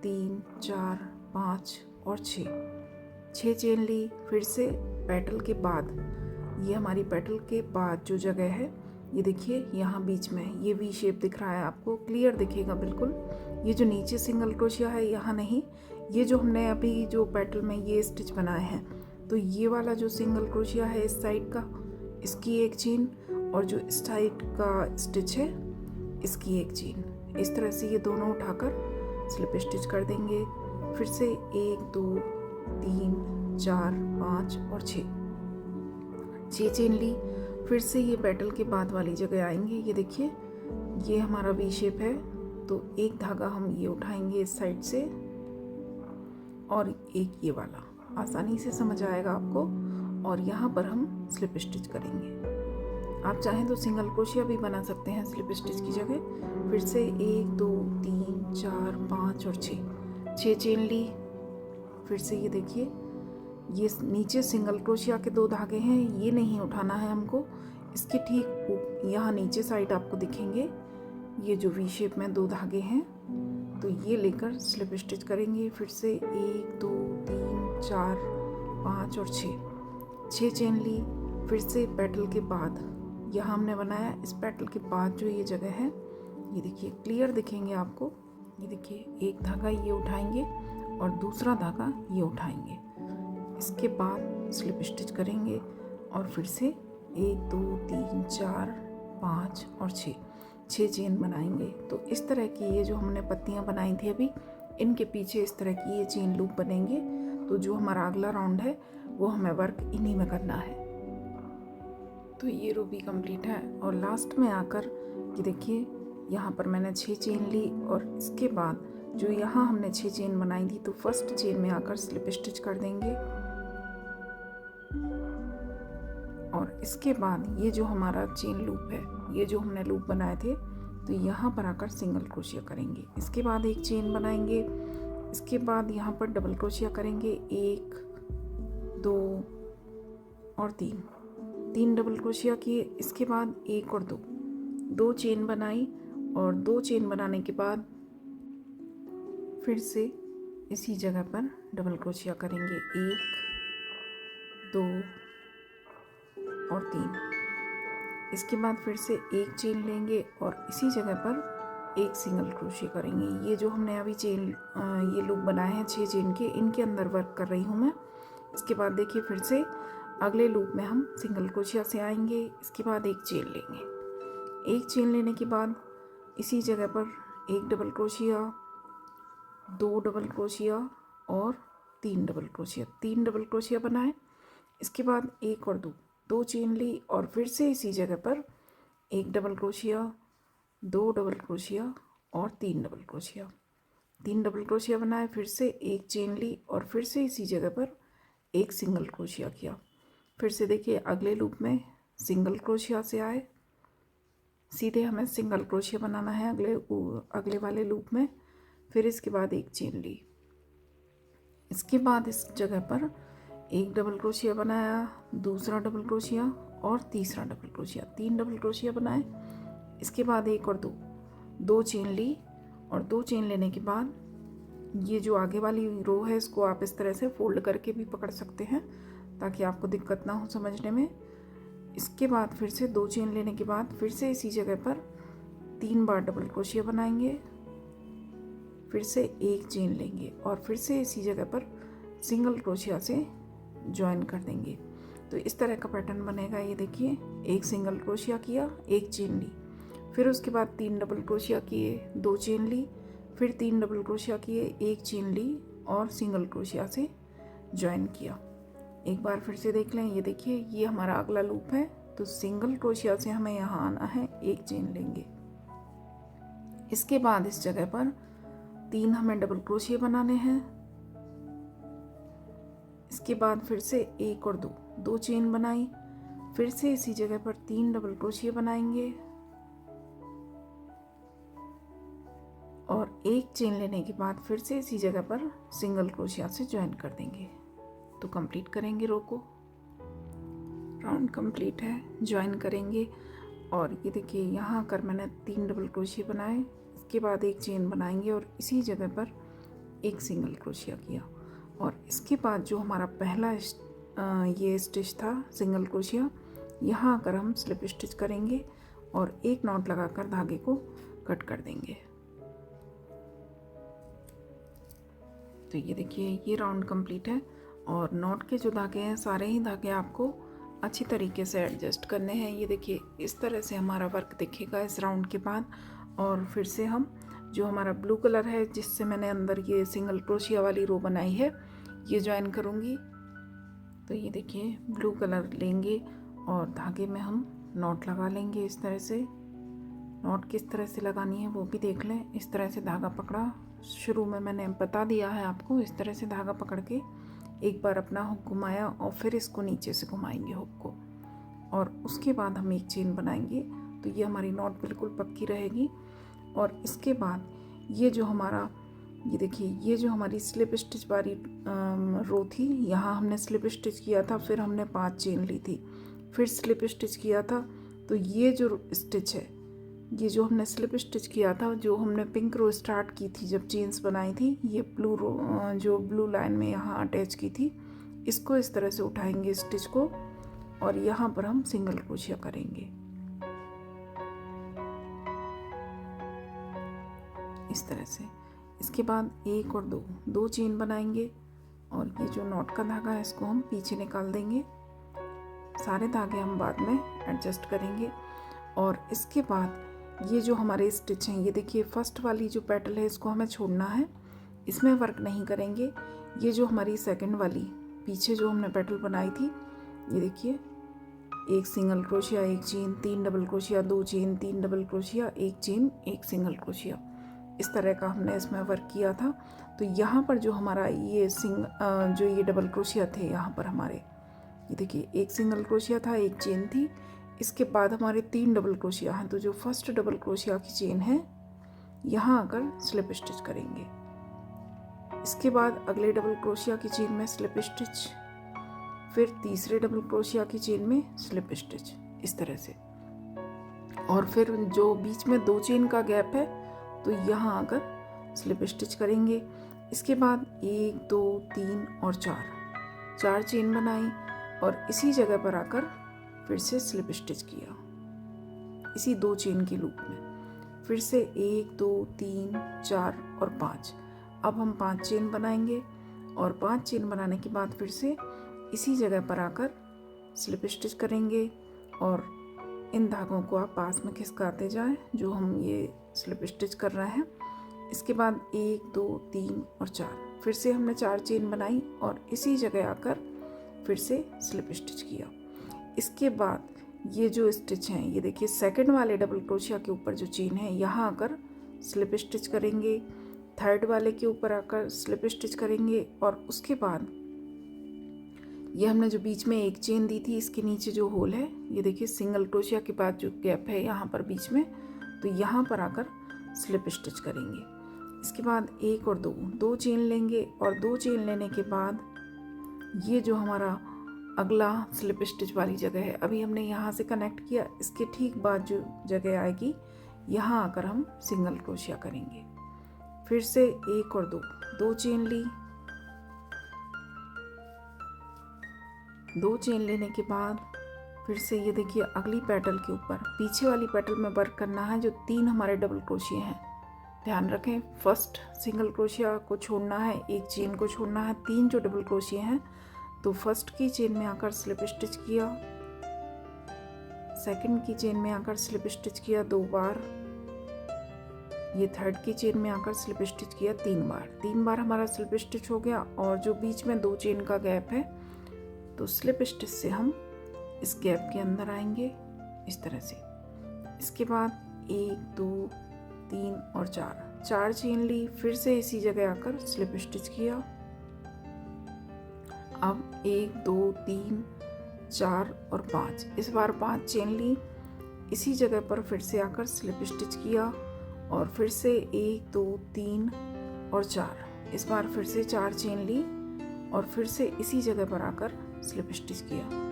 3 4 5 और 6 चेन ली। फिर से पेटल के बाद, ये हमारी पेटल के बाद जो जगह है, ये देखिए यहाँ बीच में ये वी शेप दिख रहा है, आपको क्लियर दिखेगा बिल्कुल। ये जो नीचे सिंगल क्रोशिया है यहाँ नहीं, ये जो हमने अभी जो पेटल में ये स्टिच बनाए हैं, तो ये वाला जो सिंगल क्रोशिया है इस साइड का, इसकी एक चेन, और जो इस साइड का स्टिच है इसकी एक चेन। इस तरह से ये दोनों उठाकर स्लिप स्टिच कर देंगे। फिर से 1 2 3 4 5 और 6 चेन ली। फिर से ये पेटल के बाद वाली जगह आएंगे। ये देखिए ये हमारा वी शेप है, तो एक धागा हम ये उठाएंगे इस साइड से, और एक ये वाला, आसानी से समझ आएगा आपको। और यहाँ पर हम स्लिप स्टिच करेंगे। आप चाहें तो सिंगल क्रोशिया भी बना सकते हैं स्लिप स्टिच की जगह। फिर से 1 2 3 4 5 और 6 चेन ली। फिर से ये देखिए ये नीचे सिंगल क्रोशिया के 2 धागे हैं, ये नहीं उठाना है हमको। इसके ठीक यहाँ नीचे साइड आपको दिखेंगे ये जो वी शेप में 2 धागे हैं, तो ये लेकर स्लिप स्टिच करेंगे। फिर से 1 2 3 4 5 और 6 चेन ली। फिर से पेटल के बाद, यहाँ हमने बनाया इस पेटल के बाद जो ये जगह है, ये देखिए क्लियर दिखेंगे आपको। ये देखिए एक धागा ये उठाएंगे और दूसरा धागा ये उठाएंगे। इसके बाद स्लिप स्टिच करेंगे और फिर से 1 2 3 4 5 और 6 चेन बनाएंगे। तो इस तरह की ये जो हमने पत्तियां बनाई थी अभी, इनके पीछे इस तरह की ये चेन लूप बनेंगे। तो जो हमारा अगला राउंड है वो हमें वर्क इन्हीं में करना है। तो ये रो भी कंप्लीट है, और लास्ट में आकर ये देखिए यहाँ पर मैंने 6 चेन ली, और इसके बाद जो यहाँ हमने 6 चेन बनाई थी, तो फर्स्ट चेन में आकर स्लिप स्टिच कर देंगे। और इसके बाद ये जो हमारा चेन लूप है, ये जो हमने लूप बनाए थे, तो यहाँ पर आकर सिंगल क्रोशिया करेंगे। इसके बाद एक चेन बनाएंगे। इसके बाद यहाँ पर डबल क्रोशिया करेंगे, 1 2 और 3 डबल क्रोशिया किए। इसके बाद 1 और 2 चेन बनाई, और 2 चेन बनाने के बाद फिर से इसी जगह पर डबल क्रोशिया करेंगे, 1 2 और 3। इसके बाद फिर से एक चेन लेंगे और इसी जगह पर एक सिंगल क्रोशिया करेंगे। ये जो हमने अभी ये लूप बनाए हैं 6 चेन के, इनके अंदर वर्क कर रही हूँ मैं। इसके बाद देखिए फिर से अगले लूप में हम सिंगल क्रोशिया से आएंगे। इसके बाद एक चेन लेंगे। एक चेन लेने के बाद इसी जगह पर एक डबल क्रोशिया, 2 डबल क्रोशिया और 3 डबल क्रोशिया। 3 डबल क्रोशिया बनाए। इसके बाद 1 और 2 चेन ली, और फिर से इसी जगह पर एक डबल क्रोशिया, 2 डबल क्रोशिया और 3 डबल क्रोशिया। 3 डबल क्रोशिया बनाए। फिर से एक चेन ली, और फिर से इसी जगह पर एक सिंगल क्रोशिया किया। फिर से देखिए अगले लूप में सिंगल क्रोशिया से आए, सीधे हमें सिंगल क्रोशिया बनाना है अगले वाले लूप में। फिर इसके बाद एक चेन ली। इसके बाद इस जगह पर एक डबल क्रोशिया बनाया, दूसरा डबल क्रोशिया और तीसरा डबल क्रोशिया। 3 डबल क्रोशिया बनाए। इसके बाद 1 और 2 चेन ली, और 2 चेन लेने के बाद ये जो आगे वाली रो है, इसको आप इस तरह से फोल्ड करके भी पकड़ सकते हैं ताकि आपको दिक्कत ना हो समझने में। इसके बाद फिर से 2 चेन लेने के बाद फिर से इसी जगह पर 3 बार डबल क्रोशिया बनाएंगे। फिर से एक चेन लेंगे और फिर से इसी जगह पर सिंगल क्रोशिया से ज्वाइन कर देंगे। तो इस तरह का पैटर्न बनेगा। ये देखिए एक सिंगल क्रोशिया किया, एक चेन ली, फिर उसके बाद 3 डबल क्रोशिया किए, 2 चेन ली, फिर 3 डबल क्रोशिया किए, एक चेन ली और सिंगल क्रोशिया से ज्वाइन किया। एक बार फिर से देख लें। ये देखिए ये हमारा अगला लूप है, तो सिंगल क्रोशिया से हमें यहाँ आना है, एक चेन लेंगे। इसके बाद इस जगह पर 3 हमें डबल क्रोशिया बनाने हैं। इसके बाद फिर से 1 और 2 चेन बनाई। फिर से इसी जगह पर 3 डबल क्रोशिया बनाएंगे और एक चेन लेने के बाद फिर से इसी जगह पर सिंगल क्रोशिया से ज्वाइन कर देंगे। तो कंप्लीट करेंगे रो को। राउंड कंप्लीट है, ज्वाइन करेंगे। और ये देखिए यहाँ आकर मैंने 3 डबल क्रोशिया बनाए। इसके बाद एक चेन बनाएंगे और इसी जगह पर एक सिंगल क्रोशिया किया। और इसके बाद जो हमारा पहला ये स्टिच था सिंगल क्रोशिया, यहाँ आकर हम स्लिप स्टिच करेंगे और एक नॉट लगाकर धागे को कट कर देंगे। तो ये देखिए ये राउंड कंप्लीट है और नॉट के जो धागे हैं सारे ही धागे आपको अच्छी तरीके से एडजस्ट करने हैं। ये देखिए इस तरह से हमारा वर्क दिखेगा इस राउंड के बाद। और फिर से हम जो हमारा ब्लू कलर है जिससे मैंने अंदर ये सिंगल क्रोशिया वाली रो बनाई है ये ज्वाइन करूँगी। तो ये देखिए ब्लू कलर लेंगे और धागे में हम नॉट लगा लेंगे इस तरह से। नॉट किस तरह से लगानी है वो भी देख लें। इस तरह से धागा पकड़ा, शुरू में मैंने बता दिया है आपको। इस तरह से धागा पकड़ के एक बार अपना हुक घुमाया और फिर इसको नीचे से घुमाएंगे हुक को, और उसके बाद हम एक चेन बनाएंगे। तो ये हमारी नॉट बिल्कुल पक्की रहेगी। और इसके बाद ये जो हमारा ये देखिए ये जो हमारी स्लिप स्टिच वाली रो थी, यहाँ हमने स्लिप स्टिच किया था, फिर हमने 5 चेन ली थी, फिर स्लिप स्टिच किया था। तो ये जो स्टिच है, ये जो हमने स्लिप स्टिच किया था, जो हमने पिंक रो स्टार्ट की थी जब चेन्स बनाई थी, ये ब्लू रो जो ब्लू लाइन में यहाँ अटैच की थी, इसको इस तरह से उठाएंगे स्टिच को और यहाँ पर हम सिंगल क्रोशिया करेंगे इस तरह से। इसके बाद एक और दो चेन बनाएंगे और ये जो नॉट का धागा है इसको हम पीछे निकाल देंगे। सारे धागे हम बाद में एडजस्ट करेंगे। और इसके बाद ये जो हमारे स्टिच हैं, ये देखिए फर्स्ट वाली जो पेटल है इसको हमें छोड़ना है, इसमें वर्क नहीं करेंगे। ये जो हमारी सेकंड वाली पीछे जो हमने पेटल बनाई थी, ये देखिए एक सिंगल क्रोशिया, एक chain, 3 double crochet, 2 chain, 3 double crochet, एक चेन, एक सिंगल क्रोशिया, इस तरह का हमने इसमें वर्क किया था। तो यहाँ पर जो हमारा ये जो ये डबल क्रोशिया थे यहाँ पर हमारे, ये देखिए एक सिंगल क्रोशिया था, एक चेन थी, इसके बाद हमारे 3 डबल क्रोशिया हैं। तो जो फर्स्ट डबल क्रोशिया की चेन है यहाँ आकर स्लिप स्टिच करेंगे। इसके बाद अगले डबल क्रोशिया की चेन में स्लिप स्टिच, फिर तीसरे डबल क्रोशिया की चेन में स्लिप स्टिच, इस तरह से। और फिर जो बीच में 2 चेन का गैप है तो यहाँ आकर स्लिप स्टिच करेंगे। इसके बाद 1 2 3 और 4 चेन बनाई और इसी जगह पर आकर फिर से स्लिप स्टिच किया इसी 2 चेन की लूप में। फिर से 1 2 3 4 और 5। अब हम 5 चेन बनाएंगे और 5 चेन बनाने के बाद फिर से इसी जगह पर आकर स्लिप स्टिच करेंगे और इन धागों को आप पास में खिसकाते जाएं जो हम ये स्लिप स्टिच कर रहे हैं। इसके बाद 1 2 3 और 4 फिर से हमने 4 चेन बनाई और इसी जगह आकर फिर से स्लिप स्टिच किया। इसके बाद ये जो स्टिच हैं, ये देखिए सेकंड वाले डबल क्रोशिया के ऊपर जो चेन है यहाँ आकर स्लिप स्टिच करेंगे, थर्ड वाले के ऊपर आकर स्लिप स्टिच करेंगे और उसके बाद ये हमने जो बीच में एक चेन दी थी इसके नीचे जो होल है, ये देखिए सिंगल क्रोशिया के बाद जो गैप है यहाँ पर बीच में, तो यहाँ पर आकर स्लिप स्टिच करेंगे। इसके बाद 1 और 2 चेन लेंगे और 2 चेन लेने के बाद ये जो हमारा अगला स्लिप स्टिच वाली जगह है, अभी हमने यहाँ से कनेक्ट किया, इसके ठीक बाद जो जगह आएगी यहाँ आकर हम सिंगल क्रोशिया करेंगे। फिर से 1 और 2 चेन ली, 2 चेन लेने के बाद फिर से ये देखिए अगली पेटल के ऊपर पीछे वाली पेटल में वर्क करना है जो 3 हमारे डबल क्रोशिया हैं। ध्यान रखें फर्स्ट सिंगल क्रोशिया को छोड़ना है, एक चेन को छोड़ना है, 3 जो डबल क्रोशिया हैं तो फर्स्ट की चेन में आकर स्लिप स्टिच किया, सेकंड की चेन में आकर स्लिप स्टिच किया 2 बार, ये थर्ड की चेन में आकर स्लिप स्टिच किया 3 बार हमारा स्लिप स्टिच हो गया। और जो बीच में 2 चेन का गैप है तो स्लिप स्टिच से हम इस गैप के अंदर आएंगे इस तरह से। इसके बाद 1 2 3 और 4 चेन ली, फिर से इसी जगह आकर स्लिप स्टिच किया। अब 1 2 3 4 और 5, इस बार 5 चेन ली, इसी जगह पर फिर से आकर स्लिप स्टिच किया और फिर से 1 2 3 और 4, इस बार फिर से 4 चेन ली और फिर से इसी जगह पर आकर स्लिप स्टिच किया।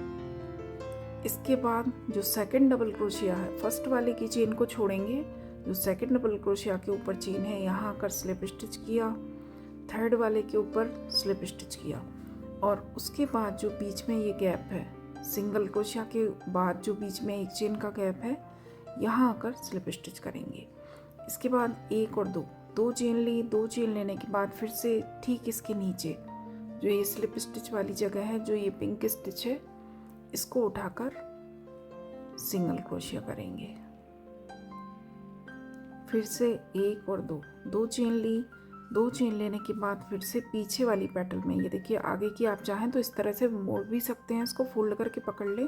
इसके बाद जो सेकंड डबल क्रोशिया है, फर्स्ट वाले की चेन को छोड़ेंगे, जो सेकंड डबल क्रोशिया के ऊपर चेन है यहाँ आकर स्लिप स्टिच किया, थर्ड वाले के ऊपर स्लिप स्टिच किया और उसके बाद जो बीच में ये गैप है, सिंगल क्रोशिया के बाद जो बीच में एक चेन का गैप है, यहाँ आकर स्लिप स्टिच करेंगे। इसके बाद एक और दो चेन ली। 2 चेन लेने के बाद फिर से ठीक इसके नीचे जो ये स्लिप स्टिच वाली जगह है, जो ये पिंक स्टिच है, इसको उठाकर सिंगल क्रोशिया करेंगे। फिर से एक और दो चेन ली। 2 चेन लेने के बाद फिर से पीछे वाली पेटल में, ये देखिए आगे की आप चाहें तो इस तरह से मोड़ भी सकते हैं, इसको फोल्ड करके पकड़ लें।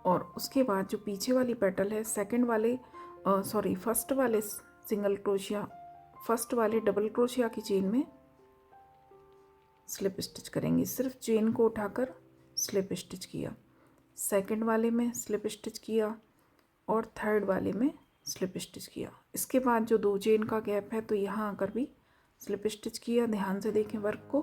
और उसके बाद जो पीछे वाली पेटल है, फर्स्ट वाले सिंगल क्रोशिया, फर्स्ट वाले डबल क्रोशिया की चेन में स्लिप स्टिच करेंगे। सिर्फ चेन को उठाकर स्लिप स्टिच किया, सेकंड वाले में स्लिप स्टिच किया और थर्ड वाले में स्लिप स्टिच किया। इसके बाद जो 2 चेन का गैप है, तो यहाँ आकर भी स्लिप स्टिच किया। ध्यान से देखें वर्क को।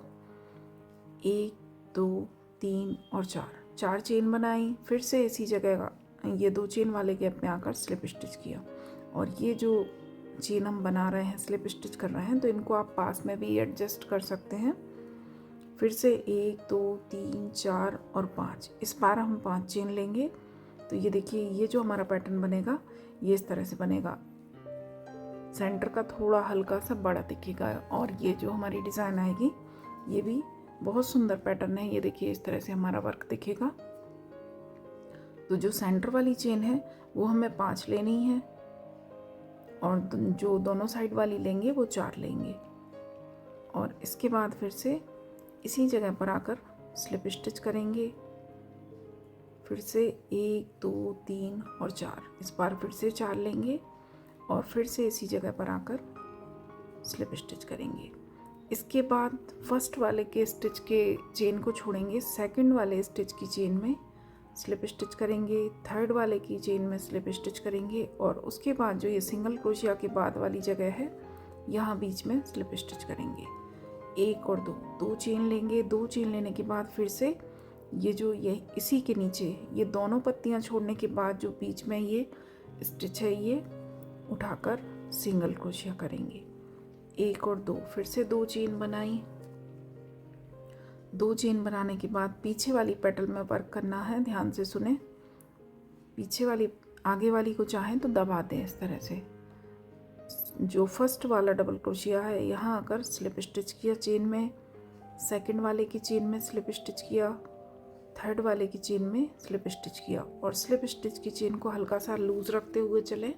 1 2 3 और 4 चेन बनाई। फिर से इसी जगह ये 2 चेन वाले गैप में आकर स्लिप स्टिच किया। और ये जो चेन हम बना रहे हैं, स्लिप स्टिच कर रहे हैं, तो इनको आप पास में भी एडजस्ट कर सकते हैं। फिर से 1 2 3 4 और 5, इस बार हम 5 चेन लेंगे। तो ये देखिए, ये जो हमारा पैटर्न बनेगा ये इस तरह से बनेगा। सेंटर का थोड़ा हल्का सा बड़ा दिखेगा और ये जो हमारी डिज़ाइन आएगी ये भी बहुत सुंदर पैटर्न है। ये देखिए इस तरह से हमारा वर्क दिखेगा। तो जो सेंटर वाली चेन है वो हमें 5 लेनी है और जो दोनों साइड वाली लेंगे वो 4 लेंगे। और इसके बाद फिर से इसी जगह पर आकर स्लिप स्टिच करेंगे। फिर से 1 2 3 और 4, इस बार फिर से 4 लेंगे और फिर से इसी जगह पर आकर स्लिप स्टिच करेंगे। इसके बाद फर्स्ट वाले के स्टिच के चेन को छोड़ेंगे, सेकंड वाले स्टिच की चेन में स्लिप स्टिच करेंगे, थर्ड वाले की चेन में स्लिप स्टिच करेंगे और उसके बाद जो ये सिंगल क्रोशिया के बाद वाली जगह है, यहाँ बीच में स्लिप स्टिच करेंगे। 1 और 2 चेन लेंगे। 2 चेन लेने के बाद फिर से ये इसी के नीचे ये दोनों पत्तियाँ छोड़ने के बाद जो बीच में ये स्टिच है, ये उठाकर सिंगल क्रोशिया करेंगे। 1 और 2, फिर से 2 चेन बनाई। 2 चेन बनाने के बाद पीछे वाली पेटल में वर्क करना है। ध्यान से सुने, पीछे वाली आगे वाली को चाहें तो दबा दें इस तरह से। जो फर्स्ट वाला डबल क्रोशिया है, यहाँ आकर स्लिप स्टिच किया चेन में, सेकंड वाले की चेन में स्लिप स्टिच किया, थर्ड वाले की चेन में स्लिप स्टिच किया और स्लिप स्टिच की चेन को हल्का सा लूज रखते हुए चले।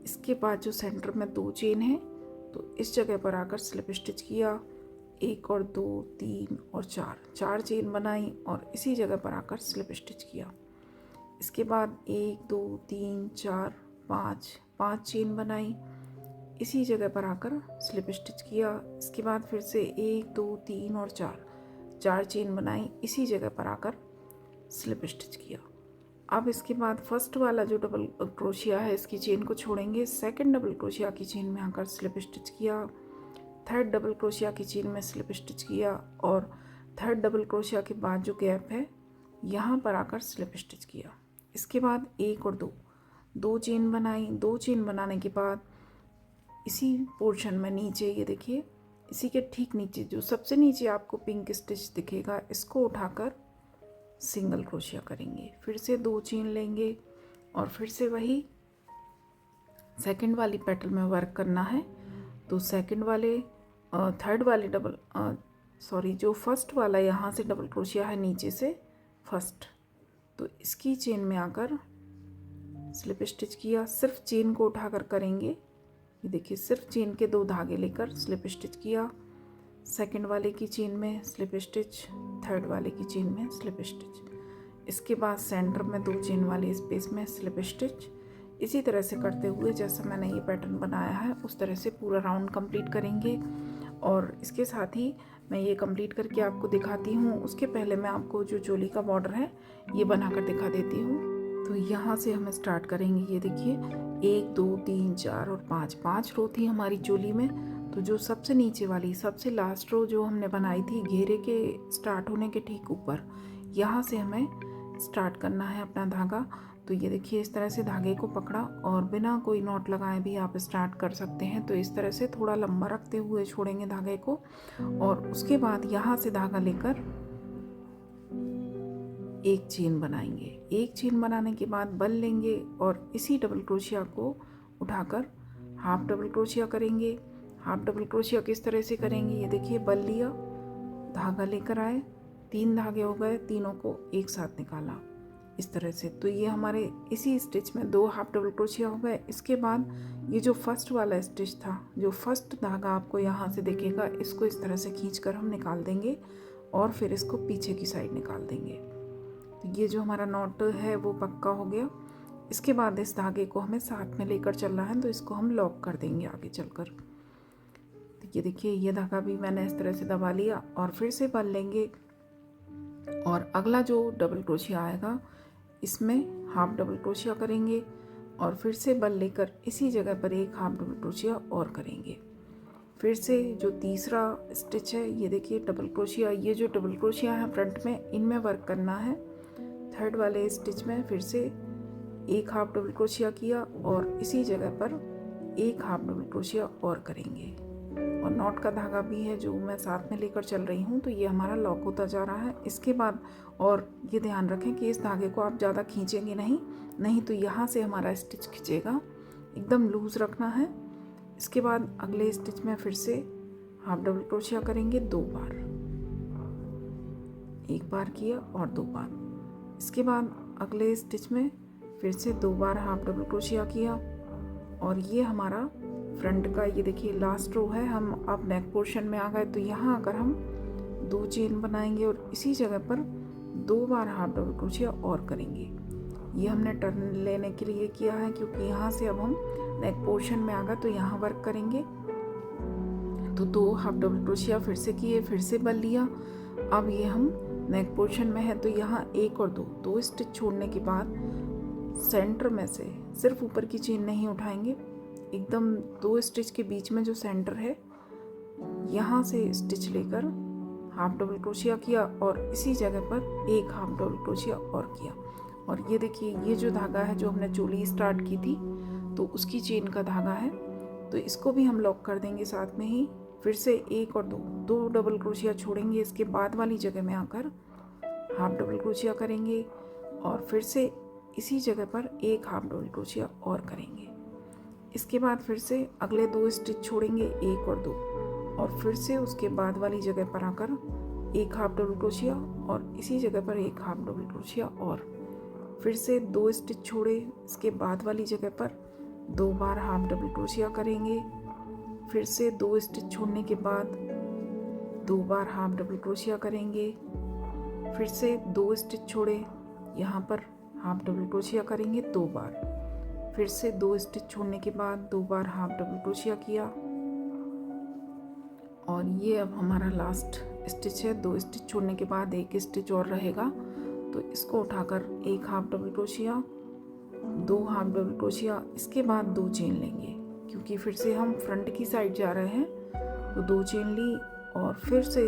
इसके बाद जो सेंटर में 2 चेन है, तो इस जगह पर आकर स्लिप स्टिच किया। 1 और 2 3 और 4 चेन बनाई और इसी जगह पर आकर स्लिप स्टिच किया। इसके बाद 1 2 3 4 5 चेन बनाई, इसी जगह पर आकर स्लिप स्टिच किया। इसके बाद फिर से 1 2 3 और 4 चेन बनाई, इसी जगह पर आकर स्लिप स्टिच किया। अब इसके बाद फर्स्ट वाला जो डबल क्रोशिया है, इसकी चेन को छोड़ेंगे, सेकंड डबल क्रोशिया की चेन में आकर स्लिप स्टिच किया, थर्ड डबल क्रोशिया की चेन में स्लिप स्टिच किया और थर्ड डबल क्रोशिया के बाद जो गैप है, यहाँ पर आकर स्लिप स्टिच किया। इसके बाद 1 और 2 चेन बनाई। 2 चेन बनाने के बाद इसी पोर्शन में नीचे, ये देखिए इसी के ठीक नीचे जो सबसे नीचे आपको पिंक स्टिच दिखेगा, इसको उठाकर सिंगल क्रोशिया करेंगे। फिर से 2 चेन लेंगे और फिर से वही सेकंड वाली पेटल में वर्क करना है। तो सेकंड वाले थर्ड वाले जो फर्स्ट वाला यहाँ से डबल क्रोशिया है नीचे से फर्स्ट, तो इसकी चेन में आकर स्लिप स्टिच किया। सिर्फ चेन को उठाकर करेंगे। ये देखिए, सिर्फ चेन के 2 धागे लेकर स्लिप स्टिच किया, सेकंड वाले की चेन में स्लिप स्टिच, थर्ड वाले की चेन में स्लिप स्टिच। इसके बाद सेंटर में 2 चेन वाली स्पेस में स्लिप स्टिच। इसी तरह से करते हुए जैसा मैंने ये पैटर्न बनाया है उस तरह से पूरा राउंड कंप्लीट करेंगे। और इसके साथ ही मैं ये कंप्लीट करके आपको दिखाती हूँ। उसके पहले मैं आपको जो चोली का बॉर्डर है ये बनाकर दिखा देती हूँ। तो यहाँ से हम स्टार्ट करेंगे। ये देखिए 1 2 3 4 और 5 रो थी हमारी चोली में। तो जो सबसे नीचे वाली सबसे लास्ट रो जो हमने बनाई थी घेरे के स्टार्ट होने के ठीक ऊपर, यहाँ से हमें स्टार्ट करना है अपना धागा। तो ये देखिए इस तरह से धागे को पकड़ा और बिना कोई नॉट लगाए भी आप स्टार्ट कर सकते हैं। तो इस तरह से थोड़ा लंबा रखते हुए छोड़ेंगे धागे को और उसके बाद यहाँ से धागा लेकर एक चेन बनाएंगे। एक चेन बनाने के बाद बल लेंगे और इसी डबल क्रोशिया को उठाकर हाफ डबल क्रोशिया करेंगे। हाफ डबल क्रोशिया किस तरह से करेंगे, ये देखिए बल लिया, धागा लेकर आए, 3 धागे हो गए, तीनों को एक साथ निकाला इस तरह से। तो ये हमारे इसी स्टिच में 2 हाफ डबल क्रोशिया हो गए। इसके बाद ये जो फर्स्ट वाला स्टिच था, जो फर्स्ट धागा आपको यहाँ से दिखेगा, इसको इस तरह से खींचकर हम निकाल देंगे और फिर इसको पीछे की साइड निकाल देंगे। तो ये जो हमारा नॉट है वो पक्का हो गया। इसके बाद इस धागे को हमें साथ में लेकर चलना है, तो इसको हम लॉक कर देंगे आगे चलकर। तो ये देखिए ये धागा भी मैंने इस तरह से दबा लिया और फिर से बल लेंगे और अगला जो डबल क्रोशिया आएगा इसमें हाफ डबल क्रोशिया करेंगे और फिर से बल लेकर इसी जगह पर एक हाफ डबल क्रोशिया और करेंगे। फिर से जो तीसरा स्टिच है, ये देखिए डबल क्रोशिया, ये जो डबल क्रोशिया है फ्रंट में, इनमें वर्क करना है। थर्ड वाले स्टिच में फिर से एक हाफ डबल क्रोशिया किया और इसी जगह पर एक हाफ डबल क्रोशिया और करेंगे। और नॉट का धागा भी है जो मैं साथ में लेकर चल रही हूँ, तो ये हमारा लॉक होता जा रहा है। इसके बाद और ये ध्यान रखें कि इस धागे को आप ज़्यादा खींचेंगे नहीं तो यहाँ से हमारा स्टिच खिंचेगा, एकदम लूज़ रखना है। इसके बाद अगले स्टिच में फिर से हाफ डबल क्रोशिया करेंगे 2 बार, एक बार किया और 2 बार। इसके बाद अगले स्टिच में फिर से 2 बार हाफ डबल क्रोशिया किया और ये हमारा फ्रंट का, ये देखिए लास्ट रो है। हम अब नेक पोर्शन में आ गए, तो यहाँ आकर हम 2 चेन बनाएंगे और इसी जगह पर 2 बार हाफ डबल क्रोशिया और करेंगे। ये हमने टर्न लेने के लिए किया है क्योंकि यहाँ से अब हम नेक पोर्शन में आ गए, तो यहाँ वर्क करेंगे। तो 2 हाफ डबल क्रोशिया फिर से किए, फिर से बल लिया। अब ये हम नेक पोर्शन में है, तो यहाँ 1 और 2 स्टिच छोड़ने के बाद सेंटर में से सिर्फ ऊपर की चेन नहीं उठाएंगे, एकदम 2 स्टिच के बीच में जो सेंटर है यहाँ से स्टिच लेकर हाफ डबल क्रोशिया किया और इसी जगह पर एक हाफ डबल क्रोशिया और किया। और ये देखिए ये जो धागा है जो हमने चोली स्टार्ट की थी, तो उसकी चेन का धागा है, तो इसको भी हम लॉक कर देंगे साथ में ही। फिर से 1 और 2 डबल क्रोशिया छोड़ेंगे, इसके बाद वाली जगह में आकर हाफ डबल क्रोशिया करेंगे और फिर से इसी जगह पर एक हाफ डबल क्रोशिया और करेंगे। इसके बाद फिर से अगले 2 स्टिच छोड़ेंगे, 1 और 2, और फिर से उसके बाद वाली जगह पर आकर एक हाफ डबल क्रोशिया और इसी जगह पर एक हाफ डबल क्रोशिया और फिर से 2 स्टिच छोड़े, इसके बाद वाली जगह पर 2 बार हाफ डबल क्रोशिया करेंगे। फिर से 2 स्टिच छोड़ने के बाद 2 बार हाफ डबल क्रोशिया करेंगे। फिर से 2 स्टिच छोड़े, यहाँ पर हाफ डबल क्रोशिया करेंगे 2 बार। फिर से 2 स्टिच छोड़ने के बाद 2 बार हाफ डबल क्रोशिया किया और ये अब हमारा लास्ट स्टिच है। 2 स्टिच छोड़ने के बाद एक स्टिच और रहेगा, तो इसको उठाकर एक half double crochet, 2 half double crochet, इसके बाद 2 चेन लेंगे क्योंकि फिर से हम फ्रंट की साइड जा रहे हैं, तो 2 चेन ली और फिर से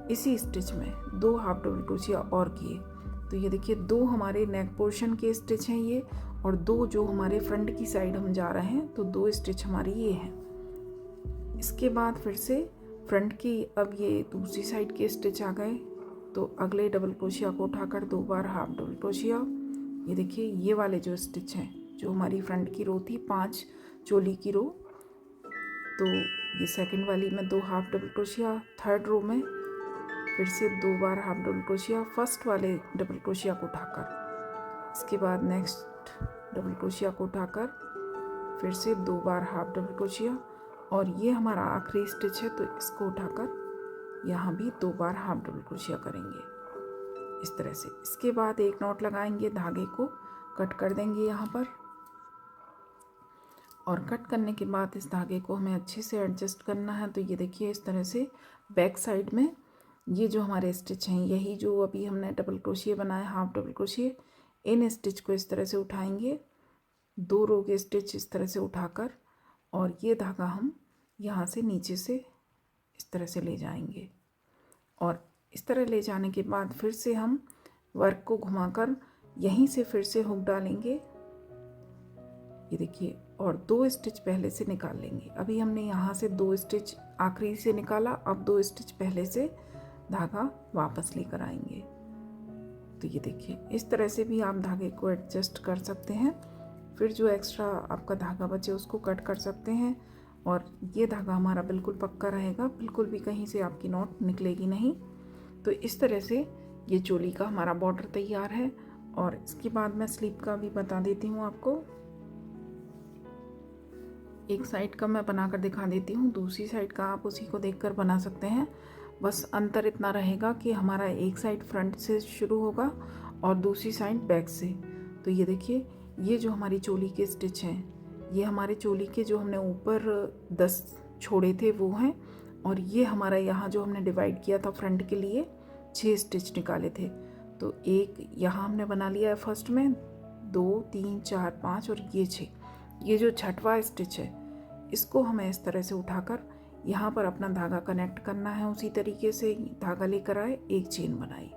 इसी स्टिच में 2 हाफ डबल क्रोशिया और किए। तो ये देखिए 2 हमारे नेक पोर्शन के स्टिच हैं ये, और 2 जो हमारे फ्रंट की साइड हम जा रहे हैं, तो 2 स्टिच हमारी ये हैं। इसके बाद फिर से फ्रंट की अब ये दूसरी साइड के स्टिच आ गए, तो अगले डबल क्रोशिया को उठाकर 2 बार हाफ डबल क्रोशिया। ये देखिए ये वाले जो स्टिच हैं, जो हमारी फ्रंट की रो थी 5 चोली की रो, तो ये सेकंड वाली में 2 half double crochet, third row में फिर से 2 बार हाफ डबल क्रोशिया फर्स्ट वाले डबल क्रोशिया को उठाकर, इसके बाद नेक्स्ट डबल क्रोशिया को उठाकर फिर से 2 बार हाफ डबल क्रोशिया, और ये हमारा आखिरी स्टिच है, तो इसको उठाकर यहाँ भी 2 बार हाफ डबल क्रोशिया करेंगे इस तरह से। इसके बाद एक नॉट लगाएंगे, धागे को कट कर देंगे यहाँ पर, और कट करने के बाद इस धागे को हमें अच्छे से एडजस्ट करना है। तो ये देखिए इस तरह से बैक साइड में ये जो हमारे स्टिच हैं, यही जो अभी हमने डबल क्रोशिया बनाए हाफ डबल क्रोशिया, इन स्टिच को इस तरह से उठाएंगे, 2 रो के स्टिच इस तरह से उठाकर, और ये धागा हम यहाँ से नीचे से इस तरह से ले जाएंगे, और इस तरह ले जाने के बाद फिर से हम वर्क को घुमाकर यहीं से फिर से हुक डालेंगे, ये देखिए, और 2 स्टिच पहले से निकाल लेंगे। अभी हमने यहाँ से 2 स्टिच आखिरी से निकाला, अब 2 स्टिच पहले से धागा वापस लेकर आएंगे। तो ये देखिए, इस तरह से भी आप धागे को एडजस्ट कर सकते हैं। फिर जो एक्स्ट्रा आपका धागा बचे उसको कट कर सकते हैं, और ये धागा हमारा बिल्कुल पक्का रहेगा, बिल्कुल भी कहीं से आपकी नॉट निकलेगी नहीं। तो इस तरह से ये चोली का हमारा बॉर्डर तैयार है। और इसके बाद मैं स्लीव का भी बता देती हूँ आपको। एक साइड का मैं बनाकर दिखा देती हूँ, दूसरी साइड का आप उसी को देखकर बना सकते हैं। बस अंतर इतना रहेगा कि हमारा एक साइड फ्रंट से शुरू होगा और दूसरी साइड बैक से। तो ये देखिए, ये जो हमारी चोली के स्टिच हैं, ये हमारे चोली के जो हमने ऊपर 10 छोड़े थे वो हैं, और ये हमारा यहाँ जो हमने डिवाइड किया था फ्रंट के लिए 6 स्टिच निकाले थे। तो एक यहाँ हमने बना लिया है फर्स्ट में, 2 3 4 5 और ये 6। ये जो छठवां स्टिच है इसको हमें इस तरह से उठाकर यहाँ पर अपना धागा कनेक्ट करना है। उसी तरीके से धागा लेकर आए, एक चेन बनाई,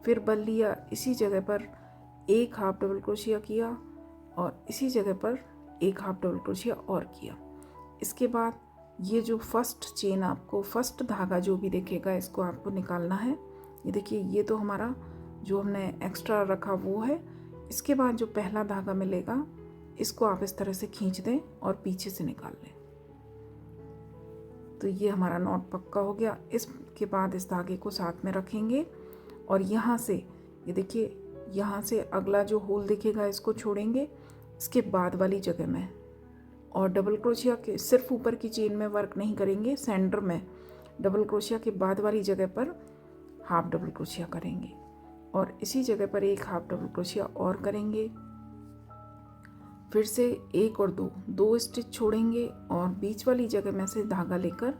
फिर बल लिया, इसी जगह पर एक हाफ डबल क्रोशिया किया और इसी जगह पर एक हाफ डबल क्रोशिया और किया। इसके बाद ये जो फर्स्ट चेन, आपको फर्स्ट धागा जो भी दिखेगा इसको आपको निकालना है। ये देखिए, ये तो हमारा जो हमने एक्स्ट्रा रखा वो है। इसके बाद जो पहला धागा मिलेगा इसको आप इस तरह से खींच दें और पीछे से निकाल लें। तो ये हमारा नॉट पक्का हो गया। इसके बाद इस धागे को साथ में रखेंगे और यहाँ से ये देखिए, यहाँ से अगला जो होल दिखेगा इसको छोड़ेंगे, इसके बाद वाली जगह में, और डबल क्रोशिया के सिर्फ ऊपर की चेन में वर्क नहीं करेंगे, सेंटर में डबल क्रोशिया के बाद वाली जगह पर हाफ डबल क्रोशिया करेंगे और इसी जगह पर एक हाफ डबल क्रोशिया और करेंगे। फिर से एक और दो स्टिच छोड़ेंगे और बीच वाली जगह में से धागा लेकर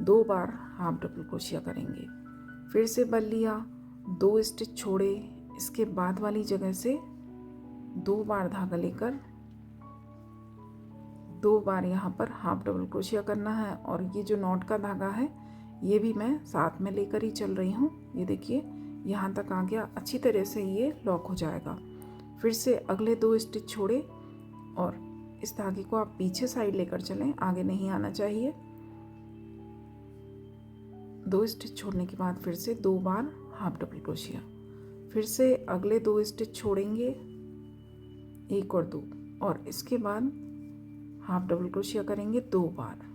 2 बार हाफ डबल क्रोशिया करेंगे। फिर से बल लिया, 2 स्टिच छोड़े, इसके बाद वाली जगह से 2 बार धागा लेकर 2 बार यहाँ पर हाफ डबल क्रोशिया करना है। और ये जो नॉट का धागा है ये भी मैं साथ में लेकर ही चल रही हूँ। ये देखिए, यहाँ तक आ गया, अच्छी तरह से ये लॉक हो जाएगा। फिर से अगले 2 स्टिच छोड़े और इस धागे को आप पीछे साइड लेकर चलें, आगे नहीं आना चाहिए। 2 स्टिच छोड़ने के बाद फिर से 2 बार हाफ डबल क्रोशिया, फिर से अगले 2 स्टिच छोड़ेंगे, 1 और 2, और इसके बाद हाफ डबल क्रोशिया करेंगे 2 बार।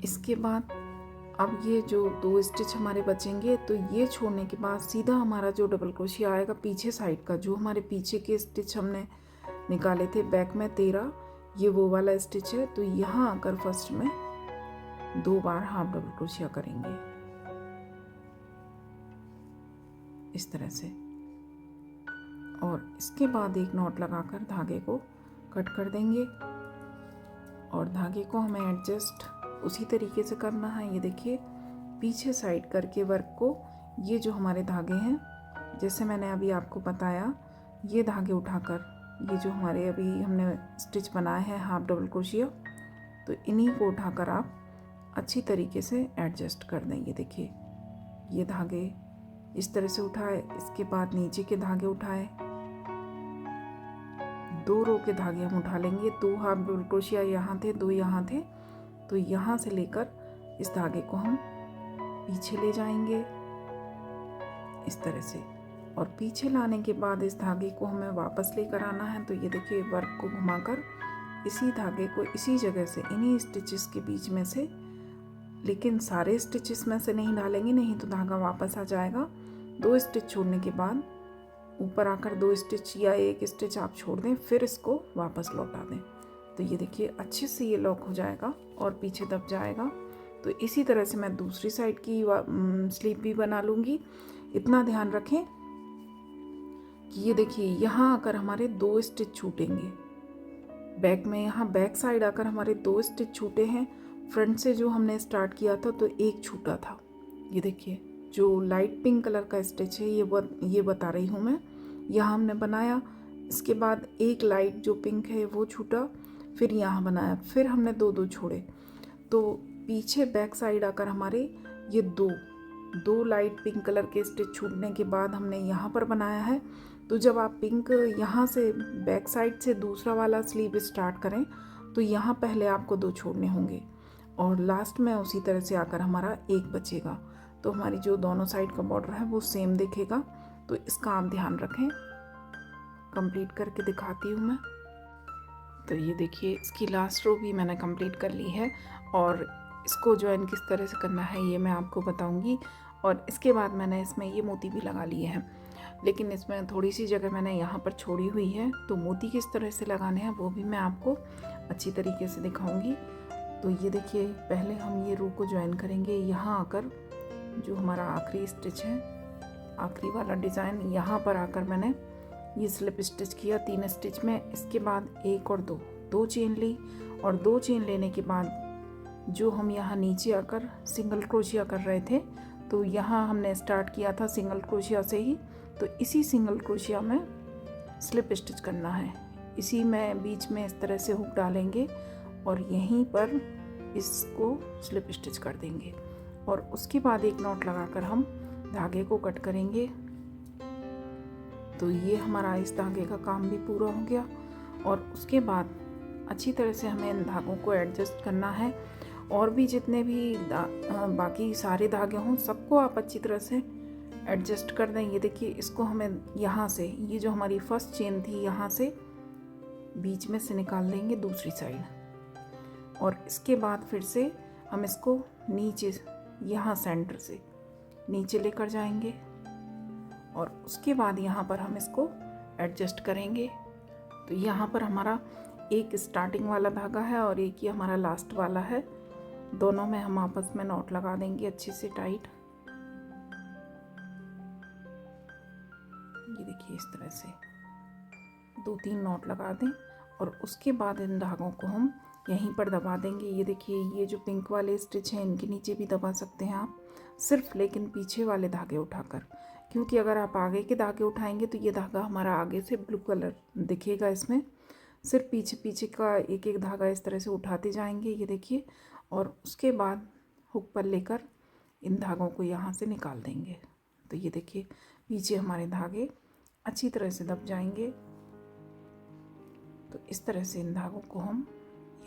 इसके बाद अब ये जो 2 स्टिच हमारे बचेंगे, तो ये छोड़ने के बाद सीधा हमारा जो डबल क्रोशिया आएगा पीछे साइड का, जो हमारे पीछे के स्टिच हमने निकाले थे बैक में 13, ये वो वाला स्टिच है। तो यहाँ आकर फर्स्ट में 2 बार हाफ डबल क्रोशिया करेंगे इस तरह से, और इसके बाद एक नॉट लगाकर धागे को कट कर देंगे और धागे को हमें एडजस्ट उसी तरीके से करना है। ये देखिए, पीछे साइड करके वर्क को, ये जो हमारे धागे हैं जैसे मैंने अभी आपको बताया, ये धागे उठाकर, ये जो हमारे अभी हमने स्टिच बनाए हैं हाफ डबल क्रोशिया, तो इन्हीं को उठाकर आप अच्छी तरीके से एडजस्ट कर दें। ये देखिए, ये धागे इस तरह से उठाए, इसके बाद नीचे के धागे उठाए, 2 रो के धागे हम उठा लेंगे। 2 हाफ डबल क्रोशिया यहाँ थे, 2 यहाँ थे, तो यहाँ से लेकर इस धागे को हम पीछे ले जाएंगे इस तरह से, और पीछे लाने के बाद इस धागे को हमें वापस लेकर आना है। तो ये देखिए, वर्क को घुमाकर इसी धागे को इसी जगह से, इन्हीं स्टिचेस के बीच में से, लेकिन सारे स्टिचेस में से नहीं डालेंगे, नहीं तो धागा वापस आ जाएगा। 2 स्टिच छोड़ने के बाद ऊपर आकर 2 स्टिच या 1 स्टिच आप छोड़ दें, फिर इसको वापस लौटा दें। तो ये देखिए, अच्छे से ये लॉक हो जाएगा और पीछे दब जाएगा। तो इसी तरह से मैं दूसरी साइड की स्लीव भी बना लूँगी। इतना ध्यान रखें कि ये देखिए, यहाँ आकर हमारे 2 स्टिच छूटेंगे बैक में, यहाँ बैक साइड आकर हमारे 2 स्टिच छूटे हैं। फ्रंट से जो हमने स्टार्ट किया था तो 1 छूटा था। ये देखिए, जो लाइट पिंक कलर का स्टिच है ये बता रही हूँ मैं, यहाँ हमने बनाया, इसके बाद एक लाइट जो पिंक है वो छूटा, फिर यहाँ बनाया, फिर हमने 2 छोड़े। तो पीछे बैक साइड आकर हमारे ये दो लाइट पिंक कलर के स्टिच छूटने के बाद हमने यहाँ पर बनाया है। तो जब आप पिंक यहाँ से बैक साइड से दूसरा वाला स्लीव स्टार्ट करें तो यहाँ पहले आपको 2 छोड़ने होंगे और लास्ट में उसी तरह से आकर हमारा 1 बचेगा। तो हमारी जो दोनों साइड का बॉर्डर है वो सेम दिखेगा। तो इसका आप ध्यान रखें। कंप्लीट करके दिखाती हूँ मैं। तो ये देखिए इसकी लास्ट रो भी मैंने कंप्लीट कर ली है और इसको ज्वाइन किस तरह से करना है ये मैं आपको बताऊंगी। और इसके बाद मैंने इसमें ये मोती भी लगा लिए हैं, लेकिन इसमें थोड़ी सी जगह मैंने यहाँ पर छोड़ी हुई है। तो मोती किस तरह से लगाने हैं वो भी मैं आपको अच्छी तरीके से दिखाऊंगी। तो ये देखिए पहले हम ये रो को ज्वाइन करेंगे। यहाँ आकर जो हमारा आखिरी स्टिच है, आखिरी वाला डिज़ाइन, यहाँ पर आकर मैंने ये स्लिप स्टिच किया 3 स्टिच में। इसके बाद 1 और 2 चेन ली और 2 चेन लेने के बाद जो हम यहाँ नीचे आकर सिंगल क्रोशिया कर रहे थे, तो यहाँ हमने स्टार्ट किया था सिंगल क्रोशिया से ही। तो इसी सिंगल क्रोशिया में स्लिप स्टिच करना है। इसी में बीच में इस तरह से हुक डालेंगे और यहीं पर इसको स्लिप स्टिच कर देंगे और उसके बाद एक नॉट लगाकर हम धागे को कट करेंगे। तो ये हमारा इस धागे का काम भी पूरा हो गया और उसके बाद अच्छी तरह से हमें इन धागों को एडजस्ट करना है। और भी जितने भी बाकी सारे धागे हों सबको आप अच्छी तरह से एडजस्ट कर दें। ये देखिए इसको हमें यहाँ से, ये जो हमारी फर्स्ट चेन थी यहाँ से बीच में से निकाल देंगे दूसरी साइड और इसके बाद फिर से हम इसको नीचे यहाँ सेंटर से नीचे लेकर जाएंगे और उसके बाद यहाँ पर हम इसको एडजस्ट करेंगे। तो यहाँ पर हमारा एक स्टार्टिंग वाला धागा है और एक ही हमारा लास्ट वाला है। दोनों में हम आपस में नॉट लगा देंगे अच्छे से टाइट। ये देखिए इस तरह से 2-3 नॉट लगा दें और उसके बाद इन धागों को हम यहीं पर दबा देंगे। ये देखिए ये जो पिंक वाले स्टिच हैं इनके नीचे भी दबा सकते हैं आप, सिर्फ लेकिन पीछे वाले धागे उठाकर, क्योंकि अगर आप आगे के धागे उठाएंगे तो ये धागा हमारा आगे से ब्लू कलर दिखेगा। इसमें सिर्फ पीछे पीछे का एक एक धागा इस तरह से उठाते जाएंगे। ये देखिए और उसके बाद हुक पर लेकर इन धागों को यहाँ से निकाल देंगे। तो ये देखिए पीछे हमारे धागे अच्छी तरह से दब जाएंगे। तो इस तरह से इन धागों को हम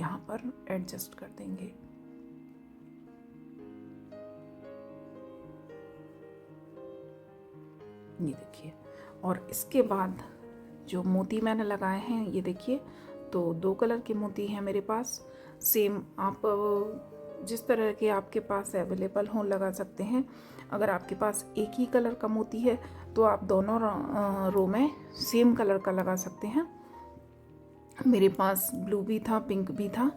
यहाँ पर एडजस्ट कर देंगे। ये देखिए और इसके बाद जो मोती मैंने लगाए हैं ये देखिए, तो 2 कलर के मोती हैं मेरे पास। सेम आप जिस तरह के आपके पास अवेलेबल हों लगा सकते हैं। अगर आपके पास एक ही कलर का मोती है तो आप दोनों रो में सेम कलर का लगा सकते हैं। मेरे पास ब्लू भी था पिंक भी था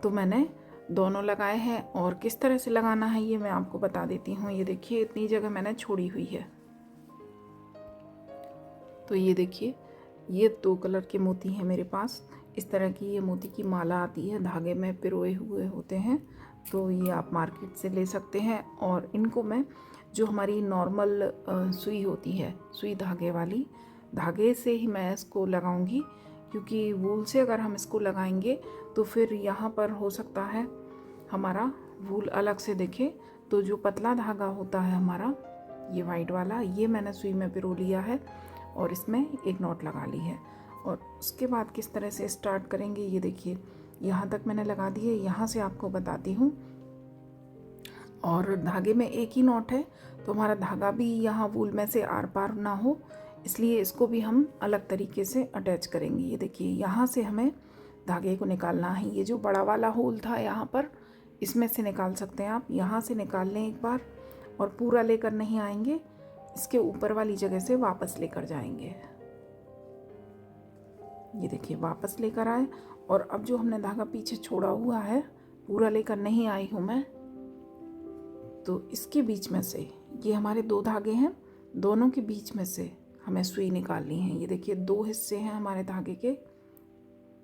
तो मैंने दोनों लगाए हैं। और किस तरह से लगाना है ये मैं आपको बता देती हूँ। ये देखिए इतनी जगह मैंने छोड़ी हुई है। तो ये देखिए ये 2 कलर के मोती हैं मेरे पास। इस तरह की ये मोती की माला आती है, धागे में पिरोए हुए होते हैं। तो ये आप मार्केट से ले सकते हैं और इनको मैं जो हमारी नॉर्मल सुई होती है, सुई धागे वाली, धागे से ही मैं इसको लगाऊंगी, क्योंकि वूल से अगर हम इसको लगाएंगे तो फिर यहाँ पर हो सकता है हमारा वूल अलग से दिखे। तो जो पतला धागा होता है हमारा ये वाइट वाला, ये मैंने सुई में पिरो लिया है और इसमें एक नॉट लगा ली है। और उसके बाद किस तरह से स्टार्ट करेंगे ये देखिए यहाँ तक मैंने लगा दी है। यहाँ से आपको बताती हूँ। और धागे में एक ही नॉट है तो हमारा धागा भी यहाँ वूल में से आर पार ना हो, इसलिए इसको भी हम अलग तरीके से अटैच करेंगे। ये देखिए यहाँ से हमें धागे को निकालना है। ये जो बड़ा वाला होल था यहाँ पर, इसमें से निकाल सकते हैं आप। यहाँ से निकाल लें एक बार और पूरा लेकर नहीं आएंगे, इसके ऊपर वाली जगह से वापस लेकर जाएंगे। ये देखिए वापस लेकर आए और अब जो हमने धागा पीछे छोड़ा हुआ है, पूरा लेकर नहीं आई हूँ मैं, तो इसके बीच में से ये हमारे 2 धागे हैं, दोनों के बीच में से हमें सुई निकालनी है। ये देखिए 2 हिस्से हैं हमारे धागे के।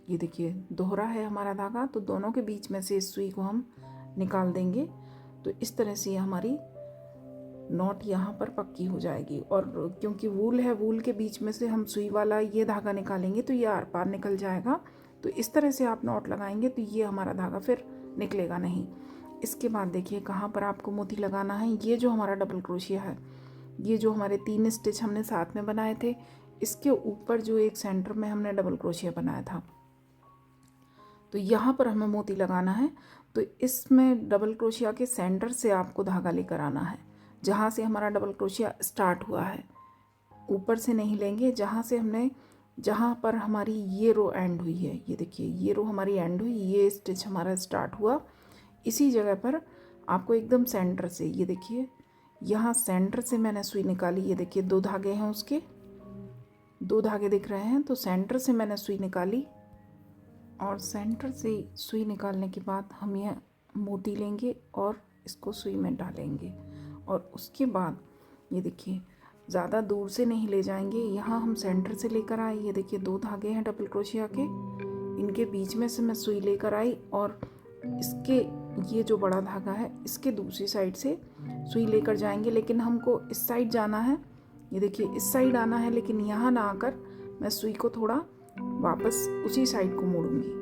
ये देखिए दोहरा है हमारा धागा, तो दोनों के बीच में से इस सुई को हम निकाल देंगे। तो इस तरह से हमारी नॉट यहाँ पर पक्की हो जाएगी। और क्योंकि वूल है, वूल के बीच में से हम सुई वाला ये धागा निकालेंगे तो ये आर पार निकल जाएगा। तो इस तरह से आप नॉट लगाएंगे तो ये हमारा धागा फिर निकलेगा नहीं। इसके बाद देखिए कहाँ पर आपको मोती लगाना है। ये जो हमारा डबल क्रोशिया है, ये जो हमारे 3 स्टिच हमने साथ में बनाए थे, इसके ऊपर जो एक सेंटर में हमने डबल क्रोशिया बनाया था, तो यहाँ पर हमें मोती लगाना है। तो इसमें डबल क्रोशिया के सेंटर से आपको धागा लेकर आना है, जहाँ से हमारा डबल क्रोशिया स्टार्ट हुआ है। ऊपर से नहीं लेंगे, जहाँ पर हमारी ये रो एंड हुई है, ये देखिए ये रो हमारी एंड हुई, ये स्टिच हमारा स्टार्ट हुआ, इसी जगह पर आपको एकदम सेंटर से, ये देखिए यहाँ सेंटर से मैंने सुई निकाली। ये देखिए 2 धागे हैं, उसके 2 धागे दिख रहे हैं। तो सेंटर से मैंने सुई निकाली और सेंटर से सुई निकालने के बाद हम यह मोती लेंगे और इसको सुई में डालेंगे। और उसके बाद ये देखिए ज़्यादा दूर से नहीं ले जाएंगे, यहाँ हम सेंटर से लेकर आए। ये देखिए 2 धागे हैं डबल क्रोशिया के, इनके बीच में से मैं सुई लेकर आई और इसके ये जो बड़ा धागा है इसके दूसरी साइड से सुई लेकर जाएंगे। लेकिन हमको इस साइड जाना है, ये देखिए इस साइड आना है, लेकिन यहाँ ना आकर मैं सुई को थोड़ा वापस उसी साइड को मोड़ूंगी।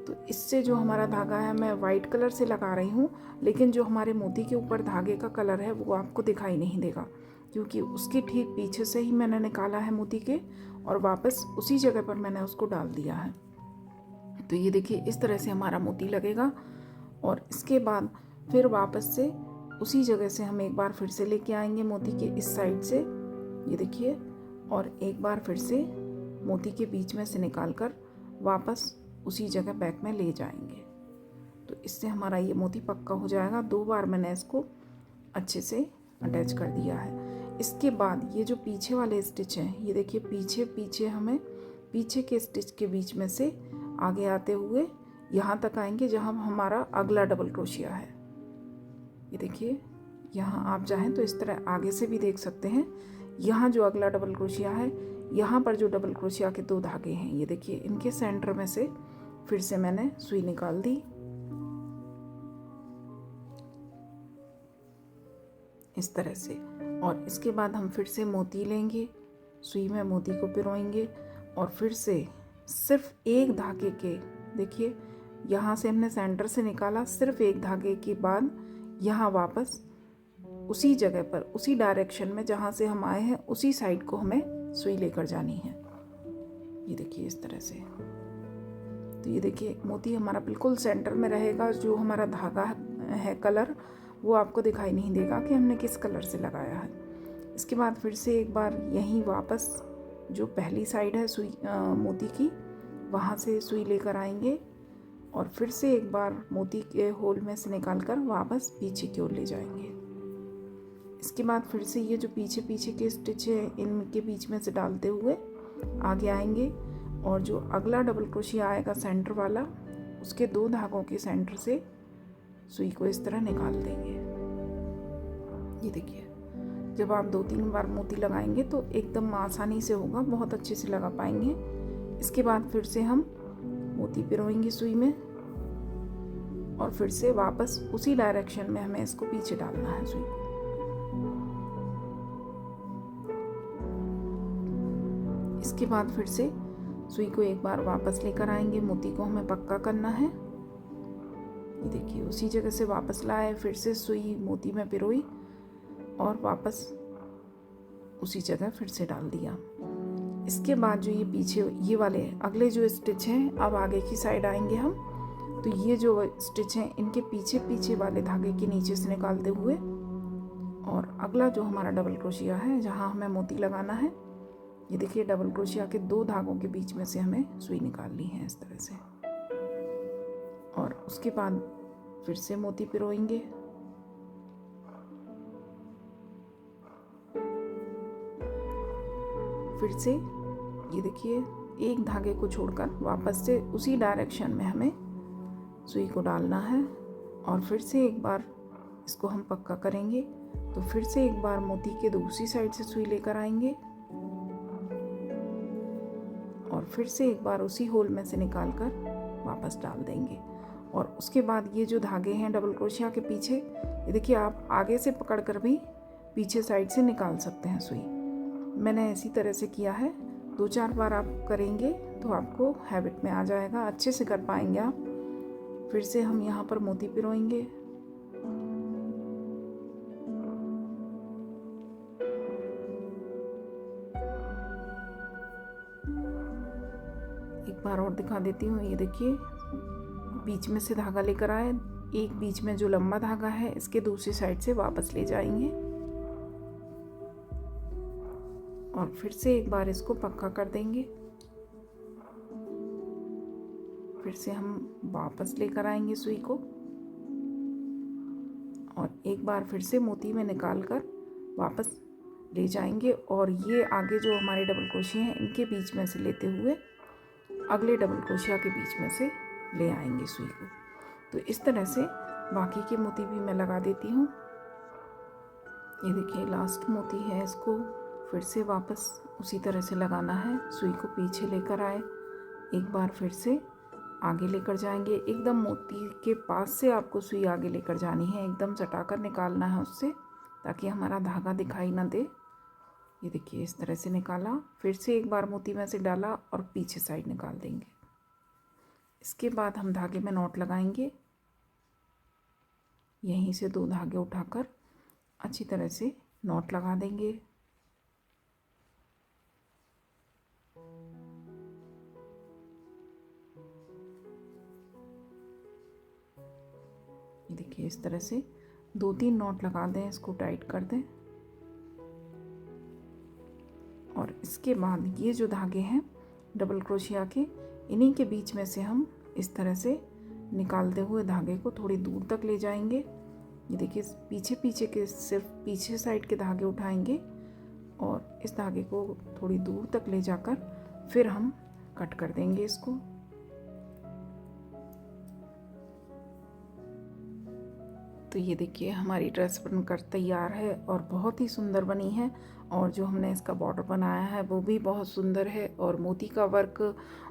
तो इससे जो हमारा धागा है मैं वाइट कलर से लगा रही हूँ, लेकिन जो हमारे मोती के ऊपर धागे का कलर है वो आपको दिखाई नहीं देगा, क्योंकि उसके ठीक पीछे से ही मैंने निकाला है मोती के और वापस उसी जगह पर मैंने उसको डाल दिया है। तो ये देखिए इस तरह से हमारा मोती लगेगा। और इसके बाद फिर वापस से उसी जगह से हम एक बार फिर से लेके आएंगे मोती के इस साइड से, ये देखिए, और एक बार फिर से मोती के बीच में से निकाल कर वापस उसी जगह बैक में ले जाएंगे। तो इससे हमारा ये मोती पक्का हो जाएगा। 2 बार मैंने इसको अच्छे से अटैच कर दिया है। इसके बाद ये जो पीछे वाले स्टिच हैं, ये देखिए पीछे हमें पीछे के स्टिच के बीच में से आगे आते हुए यहाँ तक आएंगे जहाँ हमारा अगला डबल क्रोशिया है। ये देखिए यहाँ आप चाहें तो इस तरह आगे से भी देख सकते हैं। यहाँ जो अगला डबल क्रोशिया है, यहाँ पर जो डबल क्रोशिया के 2 धागे हैं, ये देखिए इनके सेंटर में से फिर से मैंने सुई निकाल दी इस तरह से। और इसके बाद हम फिर से मोती लेंगे, सुई में मोती को पिरोएंगे और फिर से सिर्फ एक धागे के, देखिए यहाँ से हमने सेंटर से निकाला, सिर्फ एक धागे के बाद यहाँ वापस उसी जगह पर उसी डायरेक्शन में जहाँ से हम आए हैं उसी साइड को हमें सुई लेकर जानी है। ये देखिए इस तरह से। तो ये देखिए मोती हमारा बिल्कुल सेंटर में रहेगा। जो हमारा धागा है कलर वो आपको दिखाई नहीं देगा कि हमने किस कलर से लगाया है। इसके बाद फिर से एक बार यहीं वापस जो पहली साइड है सुई मोती की, वहाँ से सुई लेकर आएंगे और फिर से एक बार मोती के होल में से निकाल कर वापस पीछे की ओर ले जाएंगे। इसके बाद फिर से ये जो पीछे के स्टिच है इनके बीच में से डालते हुए आगे आएंगे और जो अगला डबल क्रोशिया आएगा सेंटर वाला, उसके 2 धागों के सेंटर से सुई को इस तरह निकाल देंगे। ये देखिए जब आप 2-3 बार मोती लगाएंगे तो एकदम आसानी से होगा, बहुत अच्छे से लगा पाएंगे। इसके बाद फिर से हम मोती पिरोएंगे सुई में और फिर से वापस उसी डायरेक्शन में हमें इसको पीछे डालना है सुई को। इसके बाद फिर से सुई को एक बार वापस लेकर आएंगे, मोती को हमें पक्का करना है। ये देखिए उसी जगह से वापस लाए, फिर से सुई मोती में पिरोई और वापस उसी जगह फिर से डाल दिया। इसके बाद जो ये पीछे ये वाले अगले जो स्टिच हैं, अब आगे की साइड आएंगे हम। तो ये जो स्टिच हैं इनके पीछे वाले धागे के नीचे से निकालते हुए और अगला जो हमारा डबल क्रोशिया है जहाँ हमें मोती लगाना है, ये देखिए डबल क्रोशिया के 2 धागों के बीच में से हमें सुई निकालनी है इस तरह से। और उसके बाद फिर से मोती पिरोएंगे। फिर से ये देखिए एक धागे को छोड़कर वापस से उसी डायरेक्शन में हमें सुई को डालना है और फिर से एक बार इसको हम पक्का करेंगे। तो फिर से एक बार मोती के दूसरी साइड से सुई लेकर आएंगे और फिर से एक बार उसी होल में से निकाल कर वापस डाल देंगे। और उसके बाद ये जो धागे हैं डबल क्रोशिया के पीछे, ये देखिए आप आगे से पकड़कर भी पीछे साइड से निकाल सकते हैं सुई। मैंने इसी तरह से किया है। 2-4 बार आप करेंगे तो आपको हैबिट में आ जाएगा, अच्छे से कर पाएंगे आप। फिर से हम यहाँ पर मोती पिरोएंगे एक बार और दिखा देती हूँ। ये देखिए, बीच में से धागा लेकर आए, एक बीच में जो लंबा धागा है इसके दूसरी साइड से वापस ले जाएंगे और फिर से एक बार इसको पक्का कर देंगे। फिर से हम वापस लेकर आएंगे सुई को और एक बार फिर से मोती में निकाल कर वापस ले जाएंगे और ये आगे जो हमारे डबल क्रोशिया हैं इनके बीच में से लेते हुए अगले डबल क्रोशिया के बीच में से ले आएंगे सुई को। तो इस तरह से बाकी के मोती भी मैं लगा देती हूँ। ये देखिए लास्ट मोती है, इसको फिर से वापस उसी तरह से लगाना है। सुई को पीछे लेकर आए, एक बार फिर से आगे लेकर जाएंगे। एकदम मोती के पास से आपको सुई आगे लेकर जानी है, एकदम सटाकर निकालना है उससे, ताकि हमारा धागा दिखाई ना दे। ये देखिए इस तरह से निकाला, फिर से एक बार मोती में से डाला और पीछे साइड निकाल देंगे। इसके बाद हम धागे में नॉट लगाएंगे। यहीं से 2 धागे उठाकर अच्छी तरह से नॉट लगा देंगे। ये देखिए इस तरह से 2-3 नॉट लगा दें, इसको टाइट कर दें और इसके बाद ये जो धागे हैं डबल क्रोशिया के, इन्हीं के बीच में से हम इस तरह से निकालते हुए धागे को थोड़ी दूर तक ले जाएंगे। ये देखिए पीछे पीछे के, सिर्फ पीछे साइड के धागे उठाएंगे और इस धागे को थोड़ी दूर तक ले जाकर फिर हम कट कर देंगे इसको। तो ये देखिए हमारी ड्रेस बनकर तैयार है और बहुत ही सुंदर बनी है और जो हमने इसका बॉर्डर बनाया है वो भी बहुत सुंदर है और मोती का वर्क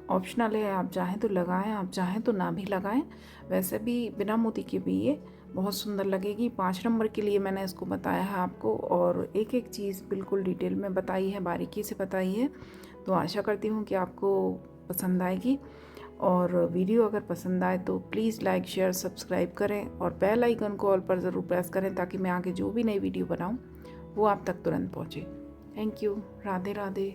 ऑप्शनल है, आप चाहें तो लगाएं, आप चाहें तो ना भी लगाएं। वैसे भी बिना मोती के भी ये बहुत सुंदर लगेगी। 5 नंबर के लिए मैंने इसको बताया है आपको और एक एक चीज़ बिल्कुल डिटेल में बताई है, बारीकी से बताई है। तो आशा करती हूँ कि आपको पसंद आएगी और वीडियो अगर पसंद आए तो प्लीज़ लाइक शेयर सब्सक्राइब करें और बेल आइकन को ऑल पर ज़रूर प्रेस करें ताकि मैं आगे जो भी नई वीडियो बनाऊं वो आप तक तुरंत पहुंचे। Thank you. राधे राधे।